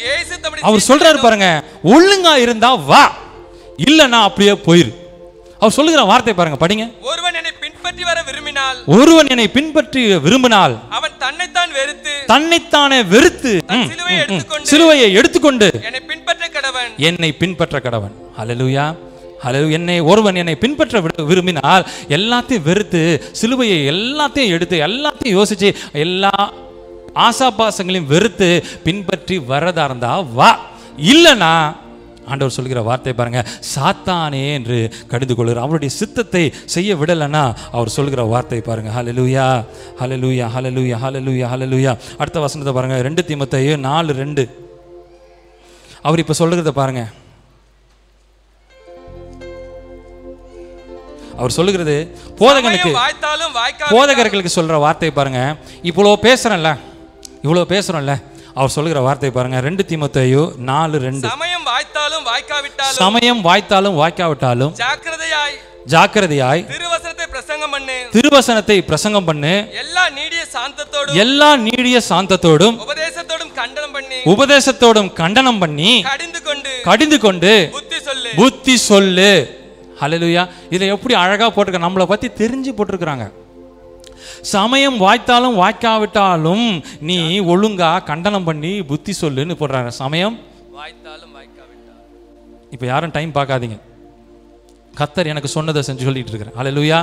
Speaker 1: அவர் சொல்றாரு பாருங்க, ஒழுங்கா இருந்தா வா, இல்லன்னா அப்படியே போயிரு. அவர் சொல்லுகிற வார்த்தை பாருங்க, படிங்க. ஒருவன் என்னை பின்பற்றி விரும்பினால் அவன் தன்னைத்தானே வெறுத்து சிலுவையை எடுத்துக்கொண்டு என்னை பின்பற்ற கடவன். ஹல்லேலூயா. ஹல்லேலூயா. ஒருவன் என்னை பின்பற்ற விரும்பினால் எல்லாத்தையும் வெறுத்து, சிலுவையை எல்லாத்தையும் எடுத்து, எல்லாத்தையும் யோசிச்சு, எல்லா ஆசாபாசங்களையும் வெறுத்து பின்பற்றி வரதா இருந்தா வா, இல்லனா ஆண்டவர் சொல்லுகிற வார்த்தை பாருங்க, சாத்தானே என்று கடிந்து கொள்கிறார். அவருடைய சித்தத்தை செய்ய விடலைன்னா அவர் சொல்லுகிற வார்த்தை பாருங்க. ஹல்லேலூயா. ஹல்லேலூயா. ஹல்லேலூயா. ஹல்லேலூயா. ஹல்லேலூயா. அடுத்த வசனத்தை பாருங்க, 2 தீமோத்தேயு 4:2. அவர் இப்ப சொல்லுகிறத பாருங்க. அவர் சொல்லுகிறது போதகர்களுக்கு சொல்ற வார்த்தை பாருங்க. இவ்வளவு பேசுறோம்ல, அவர் சொல்லுகிற வார்த்தை பாருங்க. 2 தீமோத்தேயு 4:2. சமயம் வாய்த்தாலும் வாய்க்காவிட்டாலும் ஜாக்கிரதையாய் திருவசனத்தை பிரசங்கம் பண்ணு. எல்லா நீடிய சாந்தத்தோடும் உபதேசத்தோடும் கண்டனம் பண்ணி கடிந்து கொண்டு புத்தி சொல்லு. ஹல்லேலூயா. இதை எப்படி அழகா போட்டிருக்க, நம்மளை பத்தி தெரிஞ்சு போட்டிருக்கிறாங்க. சமயம் வாய்த்தாலும் வாய்க்காவிட்டாலும் நீ ஒழுங்கா கண்டனம் பண்ணி புத்தி சொல்லுன்னு போடுறாங்க. சமயம் வாய்த்தாலும் வாய்க்காவிட்டாலும். இப்ப யாரும் டைம் பார்க்காதீங்க, கர்த்தர் எனக்கு சொன்னதை செஞ்சு சொல்லிட்டு இருக்கிறேன். ஹல்லேலூயா.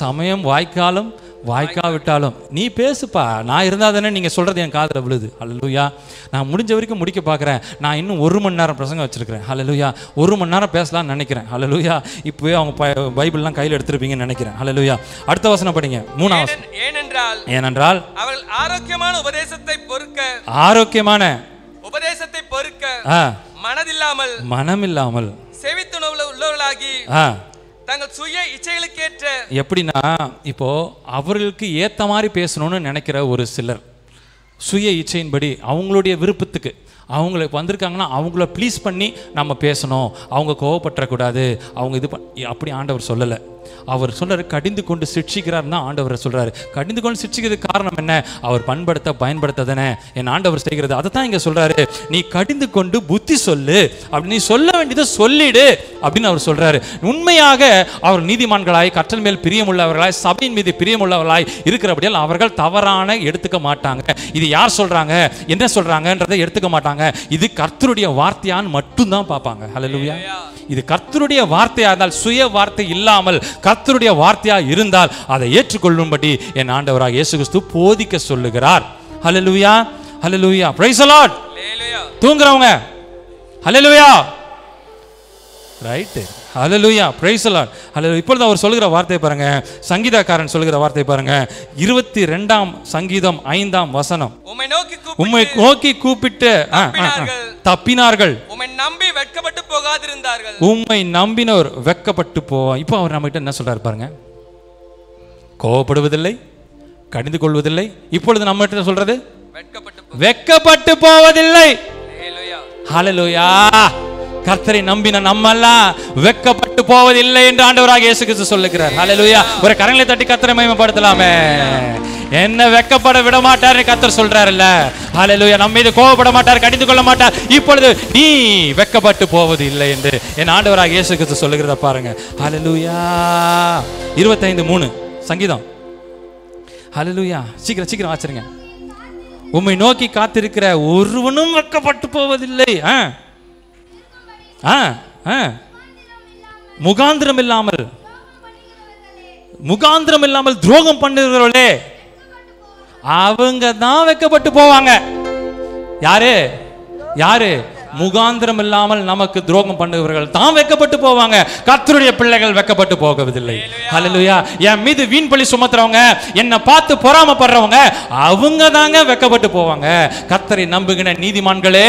Speaker 1: சமயம் வாய்க்காலும் வாய்க்காவிட்டாலும் நீ பேசுப்பா, நான் இருந்தால் தானே நீங்கள் சொல்கிறது என் காதில் விழுது. ஹல்லேலூயா. நான் முடிஞ்ச வரைக்கும் முடிக்க பார்க்குறேன். நான் இன்னும் 1 மணி நேரம் பிரசங்கம் வச்சுருக்கிறேன். ஹல்லேலூயா. 1 மணி நேரம் பேசலாம்னு நினைக்கிறேன். ஹல்லேலூயா. இப்போவே அவங்க பைபிள்லாம் கையில் எடுத்துருப்பீங்கன்னு நினைக்கிறேன். ஹல்லேலூயா. அடுத்த வசனம் படிங்க. 3வது. ஏனென்றால் அவர்கள் ஆரோக்கியமான உபதேசத்தை பொறுக்க மனமில்லாமல் செவித்துணர்வு உள்ளவர்களாகி தங்கள் சுய இச்சைகளுக்கேற்ற, எப்படின்னா இப்போ அவர்களுக்கு ஏற்ற மாதிரி பேசணும்னு நினைக்கிற ஒரு சிலர் சுய இச்சையின்படி அவங்களுடைய விருப்பத்துக்கு அவங்களுக்கு வந்திருக்காங்கன்னா அவங்கள ப்ளீஸ் பண்ணி நம்ம பேசணும், அவங்க கோவப்பட்டுறக்கூடாது, அவங்க இது அப்படி ஆண்டவர் சொல்லலை. அவர் சொல்றாரு கடிந்து கொண்டு சிட்சிக்கிறார்னா ஆண்டவர் சொல்றாரு. கடிந்து கொண்டு சிட்சிக்கிறதுக்கு காரணம் என்ன? அவர் பயன்படுத்த தானே என் ஆண்டவர் செய்கிறது. அதை தான் இங்க சொல்றாரு. நீ கடிந்து கொண்டு புத்தி சொல்லு, அப்படி நீ சொல்ல வேண்டியதை சொல்லிடு அப்படின்னு அவர் சொல்றாரு. உண்மையாக அவர் நீதிமான்களாய், கற்றல் மேல் பிரியமுள்ளவர்களாய், சபையின் மீது பிரியமுள்ளவர்களாய் இருக்கிறபடியால் அவர்கள் தவறான எடுத்துக்க மாட்டாங்க. இது யார் சொல்றாங்க, என்ன சொல்றாங்கன்றதை எடுத்துக்க மாட்டாங்க. இது கர்த்தருடைய வார்த்தையான்னு மட்டும்தான் பார்ப்பாங்க. ஹல்லேலூயா. இது கர்த்தருடைய வார்த்தையா இருந்தால், சுய வார்த்தை இல்லாமல் கர்த்தருடைய வார்த்தையா இருந்தால் அதை ஏற்றுக்கொள்ளும்படி என் ஆண்டவராக இயேசு கிறிஸ்து போதிக்க சொல்லுகிறார். Hallelujah. Hallelujah. Praise the Lord. Hallelujah. தூங்குறவங்க hallelujah. Right. Hallelujah. Praise the Lord. Hallelujah. இப்பொழுது அவர் சொல்லுகிற வார்த்தை பாருங்க. சங்கீதக்காரன் சொல்லுகிற வார்த்தை பாருங்க. 22ஆம் சங்கீதம் 5ஆம் வசனம். உம்மை நோக்கி கூப்பிட்டு தப்பினார்கள், உம்மை நம்பி வெட்கப்பட்டு போகாதிருந்தார்கள். உம்மை நம்பினோர் வெட்கப்பட்டு போவா. இப்போ அவர் நம்மகிட்ட என்ன சொல்றாரு பாருங்க. கோபப்படுவதில்லை, கடிந்து கொள்வதில்லை. இப்பொழுது நம்ம கிட்ட சொல்றது வெட்கப்பட்டு போவதில்லை. ஹல்லேலூயா. கர்த்தரை நம்பின நம்மெல்லாம் வெட்கப்பட்டு போவதில்லை என்று ஆண்டவராக இயேசு கிறிஸ்து சொல்லுகிறார். ஹல்லேலூயா. ஒரு கரங்களை தட்டி கர்த்தரை மகிமைப்படுத்தலாமே. என்ன வெட்கப்பட விட மாட்டார் கர்த்தர் சொல்றாருல்ல. ஹல்லேலூயா. நம்ம மீது கோபப்பட மாட்டார், கடிந்து கொள்ள மாட்டார். இப்பொழுது நீ வெட்கப்பட்டு போவது இல்லை என்று என் ஆண்டவராக இயேசு கிறிஸ்து சொல்லுகிறத பாருங்க. ஹல்லேலூயா. 25:3 சங்கீதம். ஹல்லேலூயா. சீக்கிரம் ஆச்சரிங்க. உம்மை நோக்கி காத்திருக்கிற ஒருவனும் வெட்கப்பட்டு போவதில்லை. முகாந்திரம் இல்லாமல் துரோகம் பண்ணுகிறவர்களே அவங்க தான் வெட்கப்பட்டு போவாங்க. யாரு? முகாந்திரம் இல்லாமல் நமக்கு துரோகம் பண்ணுகிறவர்கள் தான் வெட்கப்பட்டு போவாங்க. கர்த்தருடைய பிள்ளைகள் வெட்கப்பட்டு போவதில்லை. ஹல்லேலூயா. என் மீது வீண் பழி சுமத்துறவங்க, என்னை பார்த்து பொறாமப்படுறவங்க அவங்க தாங்க வெட்கப்பட்டு போவாங்க. கர்த்தரை நம்புகிற நீதிமான்களே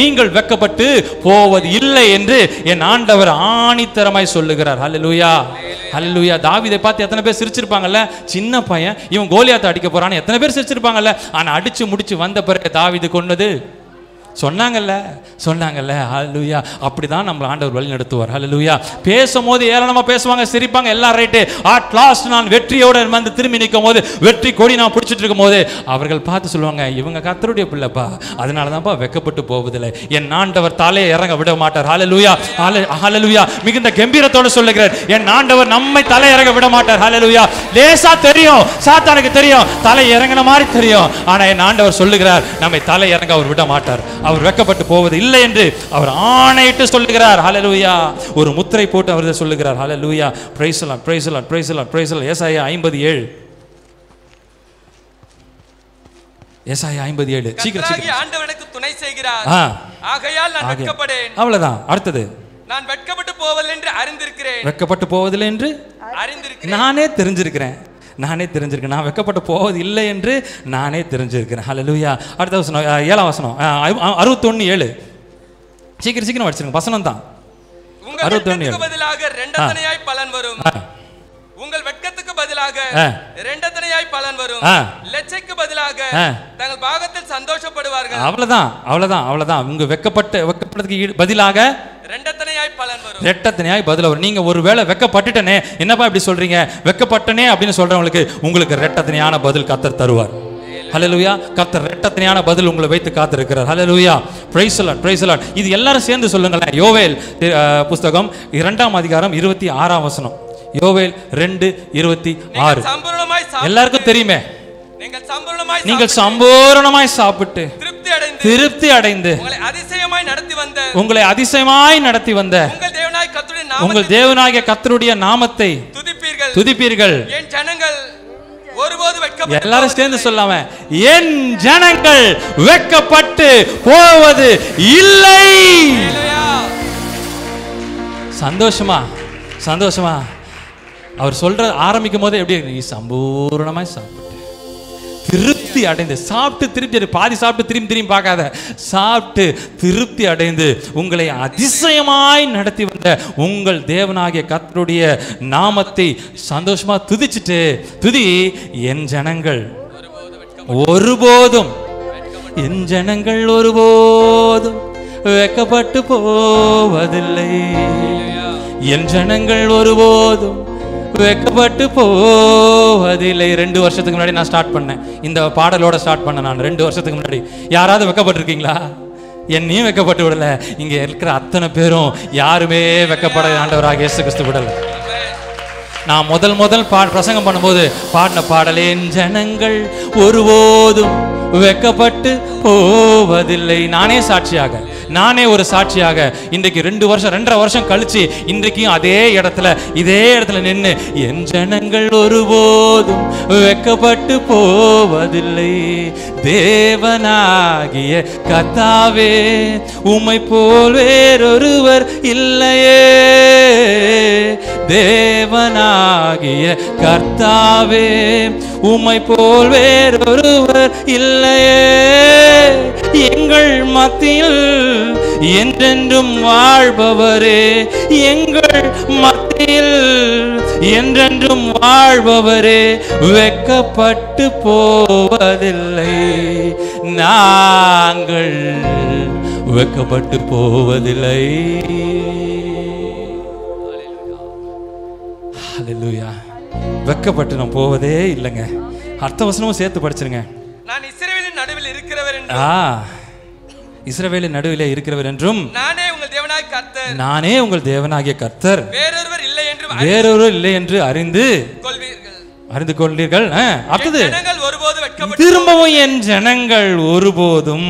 Speaker 1: நீங்கள் வெட்கப்பட்டு போவது இல்லை என்று என் ஆண்டவர் ஆணித்தரமாய் சொல்லுகிறார். ஹல்லேலூயா. ஹல்லேலூயா. தாவீதை பார்த்து எத்தனை பேர் சிரிச்சிருப்பாங்கல்ல? சின்ன பையன் இவன் கோலியாத்தை அடிக்க போறான்னு எத்தனை பேர் சிரிச்சிருப்பாங்கல்ல? ஆனா அடிச்சு முடிச்சு வந்த பிறகு தாவீது கொன்னது சொன்னாங்கல்ல. ஹல்லேலூயா. அப்படிதான் நம்ம ஆண்டவர் வழி நடத்துவார். ஹல்லேலூயா. பேசும்போது ஏளனமா பேசுவாங்க, சிரிப்பாங்க, எல்லாம் ரைட்டு. அட் லாஸ்ட் நான் வெற்றியோட வந்து திரும்பி நிற்கும் போது, வெற்றி கொடி நான் பிடிச்சிட்டு இருக்கும் போது அவர்கள் பார்த்து சொல்லுவாங்க இவங்க கர்த்தருடைய பிள்ளைப்பா, அதனாலதான்ப்பா வெட்கப்பட்டு போவதில்லை. என் ஆண்டவர் தலையை இறங்க விட மாட்டார். ஹல்லேலூயா. ஹல்லேலூயா. மிகுந்த கம்பீரத்தோடு சொல்லுகிறார் என் ஆண்டவர் நம்மை தலை இறங்க விட மாட்டார். ஹல்லேலூயா. லேசா தெரியும், சாத்தானுக்கு தெரியும், தலை இறங்கின மாதிரி தெரியும். ஆனா என் ஆண்டவர் சொல்லுகிறார் நம்மை தலை இறங்க அவர் விட மாட்டார். அவர் வெட்கப்பட்டு போவது இல்லை என்று அவர் ஆணையிட்டு சொல்லுகிறார். ஹல்லேலூயா. ஒரு முத்திரை போட்டு அவர் சொல்லுகிறார். Hallelujah. Praise the Lord. Praise the Lord. Praise the Lord. Praise the Lord. Esaya 57. ஏசாயா 57. சீக்கிரம். ஆண்டவனுக்கு துணை செய்கிறார், ஆகையால் நான் வெட்கப்படேன். அவ்வளவுதான். அடுத்தது நான் வெட்கப்பட்டு போவதில்லை என்று அறிந்திருக்கிறேன். வெட்கப்பட்டு போவதில்லை என்று அறிந்திருக்கிறேன். நானே தெரிஞ்சிருக்கிறேன். நான் வெட்கப்பட்டு போவது இல்லை என்று நானே தெரிஞ்சிருக்கிறேன். ஹல்லேலூயா. அடுத்த வசனம் 7ஆம் வசனம் 61:7. சீக்கிரம் படிச்சிருங்க. வசனம் தான் 61:7. பதிலாக இரண்டத்தனையாய் பலன் வரும். உங்கள் வெட்கத்துக்கு பதிலாக இரண்டத்தனையாய் பலன் வரும். லட்சைக்கு பதிலாக தங்கள் பாகத்தில் சந்தோஷப்படுவார்கள். அவ்வளவுதான். உங்க வெட்கப்பட்டதுக்கு பதிலாக ரெட்டத்தனையாய் பதில் வரும். நீங்க ஒருவேளை வெட்கப்பட்டுட்டனே, என்னப்பா இப்படி சொல்றீங்க, வெட்கப்பட்டனே அப்படின்னு சொல்றவங்களுக்கு உங்களுக்கு ரெட்டத்தனையான பதில் கர்த்தர் தருவார். ஹல்லேலூயா. கர்த்தர் ரெட்டத்தனையான பதில் உங்களை வைத்து காத்திருக்கிறார். Hallelujah. Praise the Lord. Praise the Lord. இது எல்லாரும் சேர்ந்து சொல்லுங்களேன். யோவேல் புத்தகம் 2ஆம் அதிகாரம் 26ஆம் வசனம். யோவேல் 2:26. எல்லாருக்கும் தெரியுமே. நீங்கள் சம்பூரணமாய் சாப்பிட்டு திருப்தி அடைந்து உங்களை அதிசயமாய் நடத்தி வந்த உங்கள் தேவனாகிய கர்த்தருடைய நாமத்தை துதிப்பீர்கள். என் ஜனங்கள் எல்லாரும் சேர்ந்து சொல்லாம, என் ஜனங்கள் வெட்கப்பட்டு போவது இல்லை. சந்தோஷமா சந்தோஷமா அவர் சொல்ற ஆரம்பிக்கும் போது எப்படி, நீ சம்பூர்ணமாய் சாப்பிட்டு திருப்தி அடைந்து, சாப்பிட்டு திருப்தி, பாதி சாப்பிட்டு திரும்பி திரும்பி பார்க்காத, சாப்பிட்டு திருப்தி அடைந்து உங்களை அதிசயமாய் நடத்தி வந்த உங்கள் தேவனாகிய கர்த்தருடைய நாமத்தை சந்தோஷமா துதிச்சுட்டு, துதி, என் ஜனங்கள் ஒருபோதும், என் ஜனங்கள் ஒருபோதும் வெட்கப்பட்டு போவதில்லை, என் ஜனங்கள் ஒருபோதும் வெட்கப்பட்டு போவதில்லை. 2 வருஷத்துக்கு முன்னாடி நான் ஸ்டார்ட் பண்ணேன், இந்த பாடலோட ஸ்டார்ட் பண்ணேன் நான் 2 வருஷத்துக்கு முன்னாடி. யாராவது வெட்கப்பட்டிருக்கீங்களா? என்னையும் வெட்கப்பட்டு விடல, இங்க இருக்கிற அத்தனை பேரும் யாருமே வெட்கப்பட ஆண்டவராக இயேசு கிறிஸ்து விடல. நான் முதல் பிரசங்கம் பண்ணும்போது பாடின பாடலே, என் ஜனங்கள் ஒருபோதும் வெட்கப்பட்டு போவதில்லை. நானே ஒரு சாட்சியாக இன்றைக்கு 2.5 வருஷம் கழிச்சு இன்றைக்கும் அதே இடத்துல நின்று, என் ஜனங்கள் ஒருபோதும் வெட்கப்பட்டு போவதில்லை. தேவனாகிய கர்த்தாவே, உம்மை போல் வேறொருவர் இல்லையே, தேவனாகிய கர்த்தாவே, உம்மை போல் வேறொருவர் இல்லையே, எங்கள் மத்தியில் என்றென்றும் வாழ்பவரே, எங்கள் மத்தியில் என்றென்றும் வாழ்பவரே, வெட்கப்பட்டு போவதில்லை, நாங்கள் வெட்கப்பட்டு போவதில்லை. ஹல்லேலூயா. வெட்கப்பட்டு நான் போவதே இல்லைங்க. அடுத்த வசனமும் சேர்த்து படிச்சிருங்க. நான் இஸ்ரவேலின் நடுவில் இருக்கிறவர் என்றும், இஸ்ரவேலின் நடுவிலே இருக்கிறவர் என்றும், நானே உங்கள் தேவனாகிய கர்த்தர், வேறொருவர் இல்லை என்று அறிந்து கொள்வீர்கள். அடுத்தது, திரும்பவும் என் ஜனங்கள் ஒருபோதும்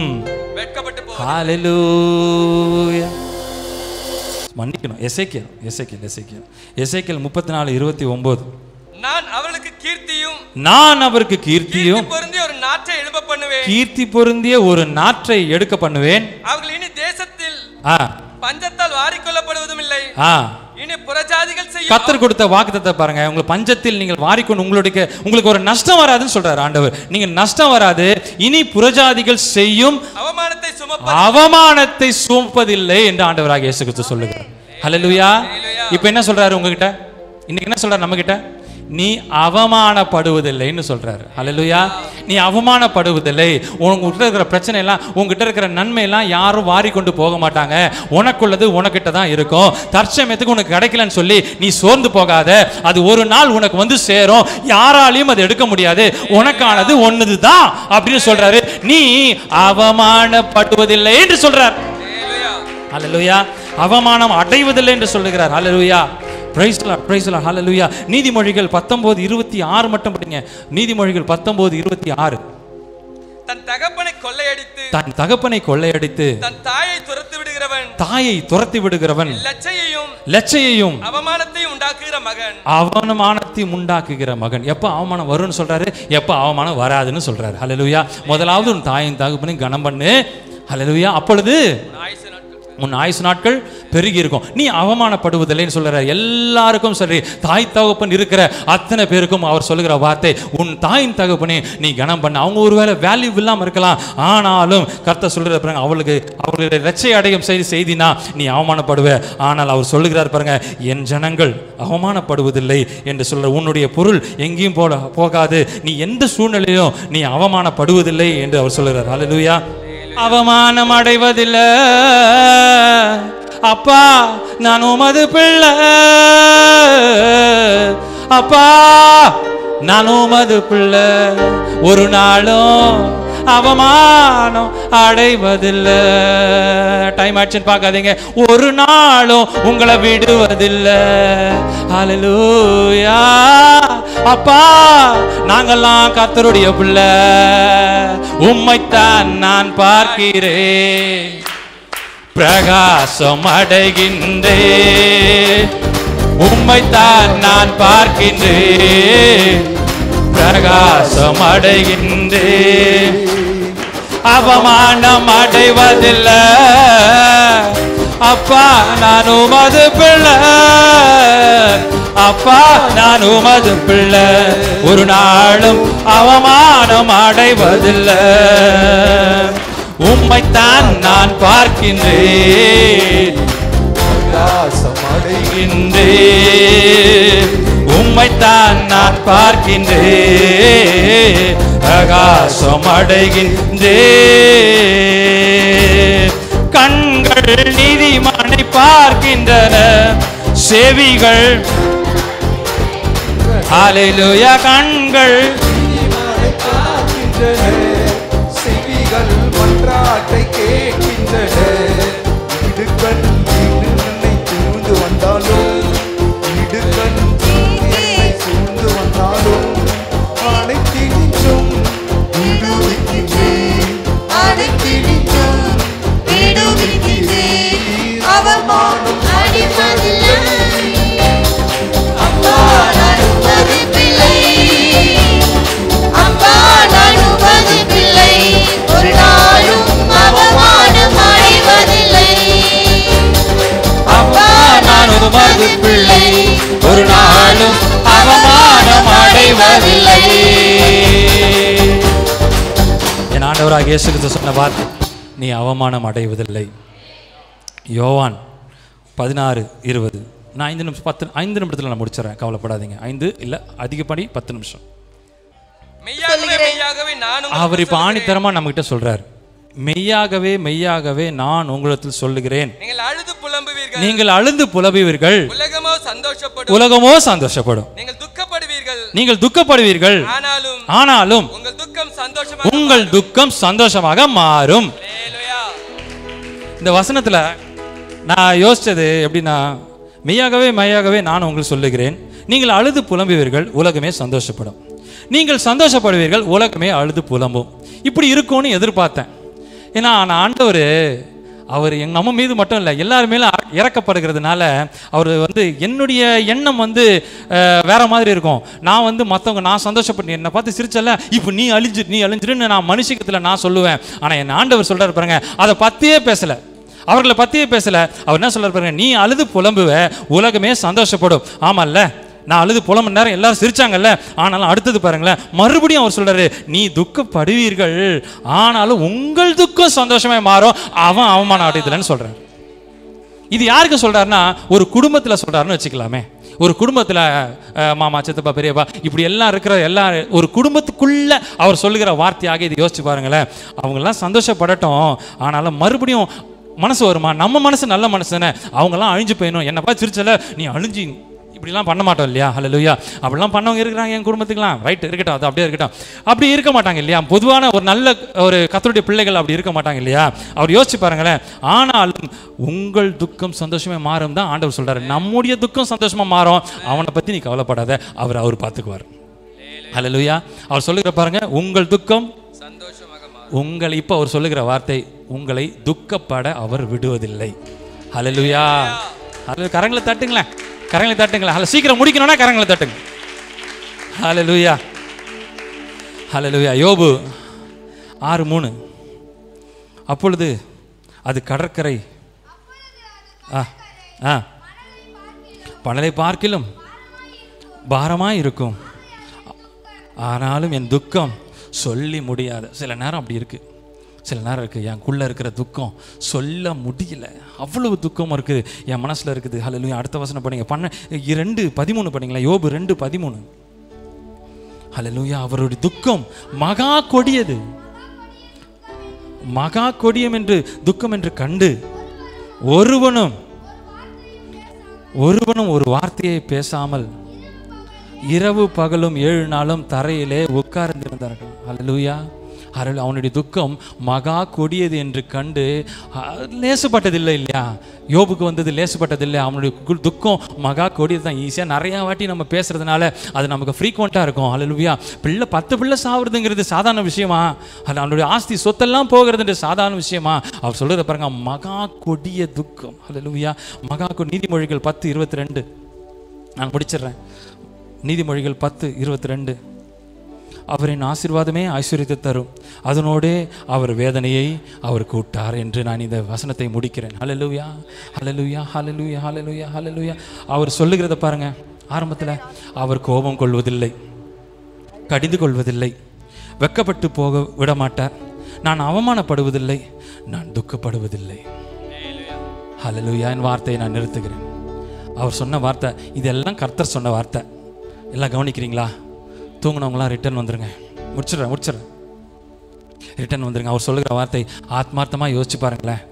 Speaker 1: வெட்கப்பட்டு போவதில்லை. ஹல்லேலூயா. மன்னிக்கணும், எசேக்கியேல் 34:29, நான் அவருக்கு கீர்த்தியும் கீர்த்தி பொருந்திய ஒரு நாற்றை எடுக்க பண்ணுவேன். அவர்கள் இனி தேசத்தில் பஞ்சத்தால் வாரிக்கொள்ளப்படுவதும் இல்லை. இனி புறஜாதிகள் செய்யும். கர்த்தர் கொடுத்த வாக்குத்தத்தத்தை பாருங்க. உங்களுக்கு பஞ்சத்தில் நீங்கள் வாரிக்கொண்டு உங்களுக்கு ஒரு நஷ்டம் வராதுன்னு சொல்றாரு ஆண்டவர். நீங்க நஷ்டம் வராது. இனி புறஜாதிகள் செய்யும் அவமானத்தை சுமப்பதில்லை என்று ஆண்டவராகிய இயேசு கிறிஸ்து சொல்லுகிறார். ஹல்லேலூயா. இப்போ என்ன சொல்றாரு உங்ககிட்ட? இன்னைக்கு என்ன சொல்றாரு நம்ம கிட்ட? நீ அவமானப்படுவதில்லைன்னு சொல்றாரு. ஹல்லேலூயா. நீ அவமானப்படுவதில்லை. உங்ககிட்ட இருக்கிற பிரச்சனை எல்லாம், உங்ககிட்ட இருக்கிற நன்மை எல்லாம் யாரும் வாரி கொண்டு போக மாட்டாங்க. உனக்குள்ளது உனக்கிட்ட தான் இருக்கும். தற்சமயத்துக்கு உனக்கு கிடைக்கலன்னு சொல்லி நீ சோர்ந்து போகாத. அது ஒரு நாள் உனக்கு வந்து சேரும். யாராலையும் அதை எடுக்க முடியாது. உனக்கானது ஒன்னது தான் அப்படின்னு சொல்றாரு. நீ அவமானப்படுவதில்லை என்று சொல்றார். ஹல்லேலூயா. அவமானம் அடைவதில்லை என்று சொல்லுகிறார். Hallelujah. Praise the Lord, praise the Lord. Hallelujah. நீதிமொழிகள் 19:26 மட்டும் படிங்க. நீதிமொழிகள் 19:26. தன் தகப்பனை கொள்ளையடித்து தன் தாயை துரத்தி விடுகிறவன் லட்சையையும் அவமானத்தையும் உண்டாக்குகிற மகன். எப்ப அவமானம் வரும்னு சொல்றாரு, எப்ப அவமானம் வராதுன்னு சொல்றாரு. ஹல்லேலூயா. முதலாவது உன் தாயின் தகப்பனையும் கனம் பண்ணு. ஹல்லேலூயா. அப்பொழுது உன் ஆயுசு நாட்கள் பெருகி இருக்கும். நீ அவமானப்படுவதில்லைன்னு சொல்ற எல்லாருக்கும் சரி, தாய் தகப்பன் இருக்கிற அத்தனை பேருக்கும் அவர் சொல்லுகிற வார்த்தை, உன் தாயின் தகப்பனே நீ கனம் பண்ண. அவங்க ஒருவேளை வேல்யூ இல்லாமல் இருக்கலாம், ஆனாலும் கர்த்தர் சொல்லுற பாருங்க, அவர்களுடைய லட்சை அடையும் செய்தினா நீ அவமானப்படுவ. ஆனால் அவர் சொல்லுகிறார் பாருங்க, என் ஜனங்கள் அவமானப்படுவதில்லை என்று சொல்ற. உன்னுடைய பொருள் எங்கேயும் போகாது. நீ எந்த சூழ்நிலையிலும் நீ அவமானப்படுவதில்லை என்று அவர் சொல்லுகிறார். ஹல்லேலூயா. அவமானம் அடைவதில்லை. அப்பா நான் உமது பிள்ளை, அப்பா நான் உமது பிள்ளை, ஒரு நாளும் அவமானம் அடைவதில்லை. டைம் ஆச்சுன்னு பார்க்காதீங்க. ஒரு நாளும் உங்களை விடுவதில்லை. ஹல்லேலூயா. அப்பா நாங்கெல்லாம் கர்த்தருடைய பிள்ளை, உம்மைத்தான் நான் பார்க்கிறேன், பிரகாசம் அடைகின்றேன், உம்மைத்தான் நான் பார்க்கின்றேன், பிரகாசம் அடைகின்றேன். அவமானம் அடைவதில்லை. அப்பா நான் உமது பிள்ளை, அப்பா நான் உமது பிள்ளை. ஒரு நாளும் அவமானம் அடைவதில்லை. உம்மைத்தான் நான் பார்க்கின்றேன், உம்மைத்தான் நான் பார்க்கின்றேன், பிரகாசம் அடைகின்றேன். கண்கள் நீதிமானை பார்க்கின்றன, செவிகள் ஹல்லேலூயா, கண்கள்
Speaker 2: நீதிமானை பார்க்கின்றன, செவிகள் மன்றாட்டை கேட்கின்றன. இடுக்கண் என்னை சூழ்ந்து வந்தாலும், இடுக்கண் என்னை சூழ்ந்து வந்தாலும், அனைத்தினின்றும் விடுவிக்கின்றேன், அனைத்தினின்றும் விடுவிக்கின்றேன். அவமானம் அடிப்பதில்லை.
Speaker 4: அப்பா நான் உமது பிள்ளை, அப்பா நான் உமது பிள்ளை. ஒரு நாளும் அவமானம் அடைவதில்லை.
Speaker 1: அப்பா நான் உமது பிள்ளை, ஒரு நாளும் அவமானம் அடைவதில்லை. என் ஆண்டவராகிய இயேசு கிறிஸ்து சொன்ன வார்த்தை, நீ அவமானம் அடைவதில்லை. யோவான் 16:20. நான் 5 நிமிடத்தில் நான் முடிச்சிடறேன், கவலைப்படாதீங்க. 5 இல்லை அதிகப்படி 10 நிமிஷம்.
Speaker 3: மெய்யாகவே நானும்
Speaker 1: அவர் இப்ப ஆணித்தரமா நம்ம கிட்ட சொல்றார், மெய்யாகவே மெய்யாகவே நான் உங்களிடத்தில் சொல்லுகிறேன்,
Speaker 3: நீங்கள் அழுது புலம்புவீர்கள்,
Speaker 1: நீங்கள் அழுது புலம்புவீர்கள்,
Speaker 3: உலகமோ சந்தோஷப்படும்,
Speaker 1: உலகமோ சந்தோஷப்படும்.
Speaker 3: நீங்கள் துக்கப்படுவீர்கள்,
Speaker 1: நீங்கள் துக்கப்படுவீர்கள், ஆனாலும்
Speaker 3: உங்கள் துக்கம் சந்தோஷமாக
Speaker 1: உங்கள் துக்கம் சந்தோஷமாக மாறும்.
Speaker 3: ஹல்லேலூயா.
Speaker 1: இந்த வசனத்துல நான் யோசிச்சது எப்படின்னா, மெய்யாகவே மெய்யாகவே நான் உங்களுக்கு சொல்லுகிறேன், நீங்கள் அழுது புலம்புவீர்கள், உலகமே சந்தோஷப்படும். நீங்கள் சந்தோஷப்படுவீர்கள், உலகமே அழுது புலம்பும். இப்படி இருக்கும்னு எதிர்பார்த்தேன். ஏன்னா ஆண்டவர் அவர் நம்ம மீது மட்டும் இல்லை, எல்லார் மேலும் இறக்கப்படுகிறதுனால அவர் என்னுடைய எண்ணம் வேற மாதிரி இருக்கும். நான் மற்றவங்க நான் சந்தோஷப்பட்டு என்னை பார்த்து சிரிச்சல, இப்போ நீ அழிஞ்சிருன்னு நான் மனுஷிக்கத்தில் நான் சொல்லுவேன். ஆனால் என் ஆண்டவர் சொல்றாரு பாருங்க, அதை பற்றியே பேசலை, அவர்களை பற்றியே பேசலை. அவர் என்ன சொல்றாரு பாருங்க, நீ அழுது புலம்புவ, உலகமே சந்தோஷப்படும். ஆமால்ல, நான் அழுது புலம்பு நேரம் எல்லாரும் சிரிச்சாங்கல்ல, ஆனாலும் அடுத்தது பாருங்களேன், மறுபடியும் அவர் சொல்றாரு, நீ துக்கப்படுவீர்கள், ஆனாலும் உங்கள் துக்கம் சந்தோஷமே மாறும். அவன் அவமானம் அடையதில்லைன்னு சொல்றாரு. இது யாருக்கு சொல்றாருன்னா, ஒரு குடும்பத்தில் சொல்றாருன்னு வச்சுக்கலாமே. ஒரு குடும்பத்தில் மாமா சித்தப்பா பெரியப்பா இப்படி எல்லாம் இருக்கிற ஒரு குடும்பத்துக்குள்ள அவர் சொல்லுகிற வார்த்தையாக இது யோசிச்சு பாருங்களேன். அவங்கெல்லாம் சந்தோஷப்படட்டும், ஆனாலும் மறுபடியும் மனசு வருமா? நம்ம மனசு நல்ல மனசு தானே, அவங்கெல்லாம் அழிஞ்சு போயிடணும். என்னப்பா சிரிச்சல, நீ அழிஞ்சு இப்படிலாம் பண்ண மாட்டோம் இல்லையா? ஹல்லேலூயா. அப்படிலாம் பண்ணவங்க இருக்கிறாங்க என் குடும்பத்துக்குலாம், ரைட் இருக்கட்டும், அது அப்படியே இருக்கட்டும். அப்படி இருக்க மாட்டாங்க இல்லையா? பொதுவான ஒரு நல்ல ஒரு கர்த்தருடைய பிள்ளைகள் அப்படி இருக்க மாட்டாங்க இல்லையா? அவர் யோசிச்சு பாருங்களேன். ஆனாலும் உங்கள் துக்கம் சந்தோஷமே மாறும் தான் ஆண்டவர் சொல்றாரு. நம்முடைய துக்கம் சந்தோஷமா மாறும், அவனை பத்தி நீ கவலைப்படாத, அவர் பார்த்துக்குவார். ஹல்லேலூயா. அவர் சொல்லுகிற பாருங்க, உங்கள் துக்கம்
Speaker 3: சந்தோஷமாக மாறும்.
Speaker 1: உங்களை இப்போ அவர் சொல்லுகிற வார்த்தை, உங்களை துக்கப்பட அவர் விடுவதில்லை. ஹல்லேலூயா. அது கரங்களை தட்டுங்களேன், கரங்களை தட்டுங்களேன். அதில் சீக்கிரம் முடிக்கணும்னா கரங்களை தட்டுங்க. ஹல்லேலூயா, ஹல்லேலூயா. யோபு 6:3. அப்பொழுது அது கடற்கரை பணலை பார்க்கிலும் பாரமாய் இருக்கும், ஆனாலும் என் துக்கம் சொல்லி முடியாத. சில நேரம் அப்படி இருக்கு, சில நேரம் இருக்குது, எனக்குள்ளே இருக்கிற துக்கம் சொல்ல முடியல, அவ்வளவு துக்கம் இருக்குது என் மனசில் இருக்குது. ஹல்லேலூயா. அடுத்த வசனம் படிங்க, 2:13 படிங்களா? யோபு 2:13. ஹல்லேலூயா. அவருடைய துக்கம் மகா கொடியது, மகா கொடியம் என்று துக்கம் என்று கண்டு ஒருவனும் ஒரு வார்த்தையை பேசாமல் இரவு பகலும் 7 நாளும் தரையிலே உட்கார்ந்திருந்தார்கள். ஹல்லேலூயா. அவனுடைய துக்கம் மகா கொடியது என்று கண்டு லேசுப்பட்டதில்லை இல்லையா? யோபுக்கு வந்தது லேசுப்பட்டதில்லை. அவனுடைய துக்கம் மகா கொடியது தான். ஈஸியாக நிறையா வாட்டி நம்ம பேசுறதுனால அது நமக்கு ஃப்ரீக்வெண்ட்டாக இருக்கும். ஹல்லேலூயா. 10 பிள்ளை சாவுறதுங்கிறது சாதாரண விஷயமா? அவனுடைய ஆஸ்தி சொத்தெல்லாம் போகிறதுன்ற சாதாரண விஷயமா? அவர் சொல்றத பாருங்க, மகா கொடிய துக்கம். ஹல்லேலூயா. மகா நீதிமொழிகள் 10:22. நான் முடிச்சிடுறேன். நீதிமொழிகள் 10:22. அவரின் ஆசீர்வாதமே ஐஸ்வர்யத்தை தரும், அதனோடே அவர் வேதனையை அவர் கூட்டார் என்று நான் இந்த வசனத்தை முடிக்கிறேன். ஹல்லேலூயா, ஹல்லேலூயா, ஹல்லேலூயா, ஹல்லேலூயா, ஹல்லேலூயா. அவர் சொல்லுகிறத பாருங்க. ஆரம்பத்தில் அவர் கோபம் கொள்வதில்லை, கடிந்து கொள்வதில்லை, வெட்கப்பட்டு போக விட மாட்டார். நான் அவமானப்படுவதில்லை, நான் துக்கப்படுவதில்லை. ஹல்லேலூயா. என் வார்த்தையை நான் நிறுத்துகிறேன். அவர் சொன்ன வார்த்தை இதெல்லாம் கர்த்தர் சொன்ன வார்த்தை. எல்லாம் கவனிக்கிறீங்களா? தூங்கினவங்களாம் ரிட்டர்ன் வந்துருங்க. முடிச்சிடுறேன். ரிட்டர்ன் வந்துருங்க. அவர் சொல்லுகிற வார்த்தை ஆத்மார்த்தமாக யோசிச்சு பாருங்களேன்.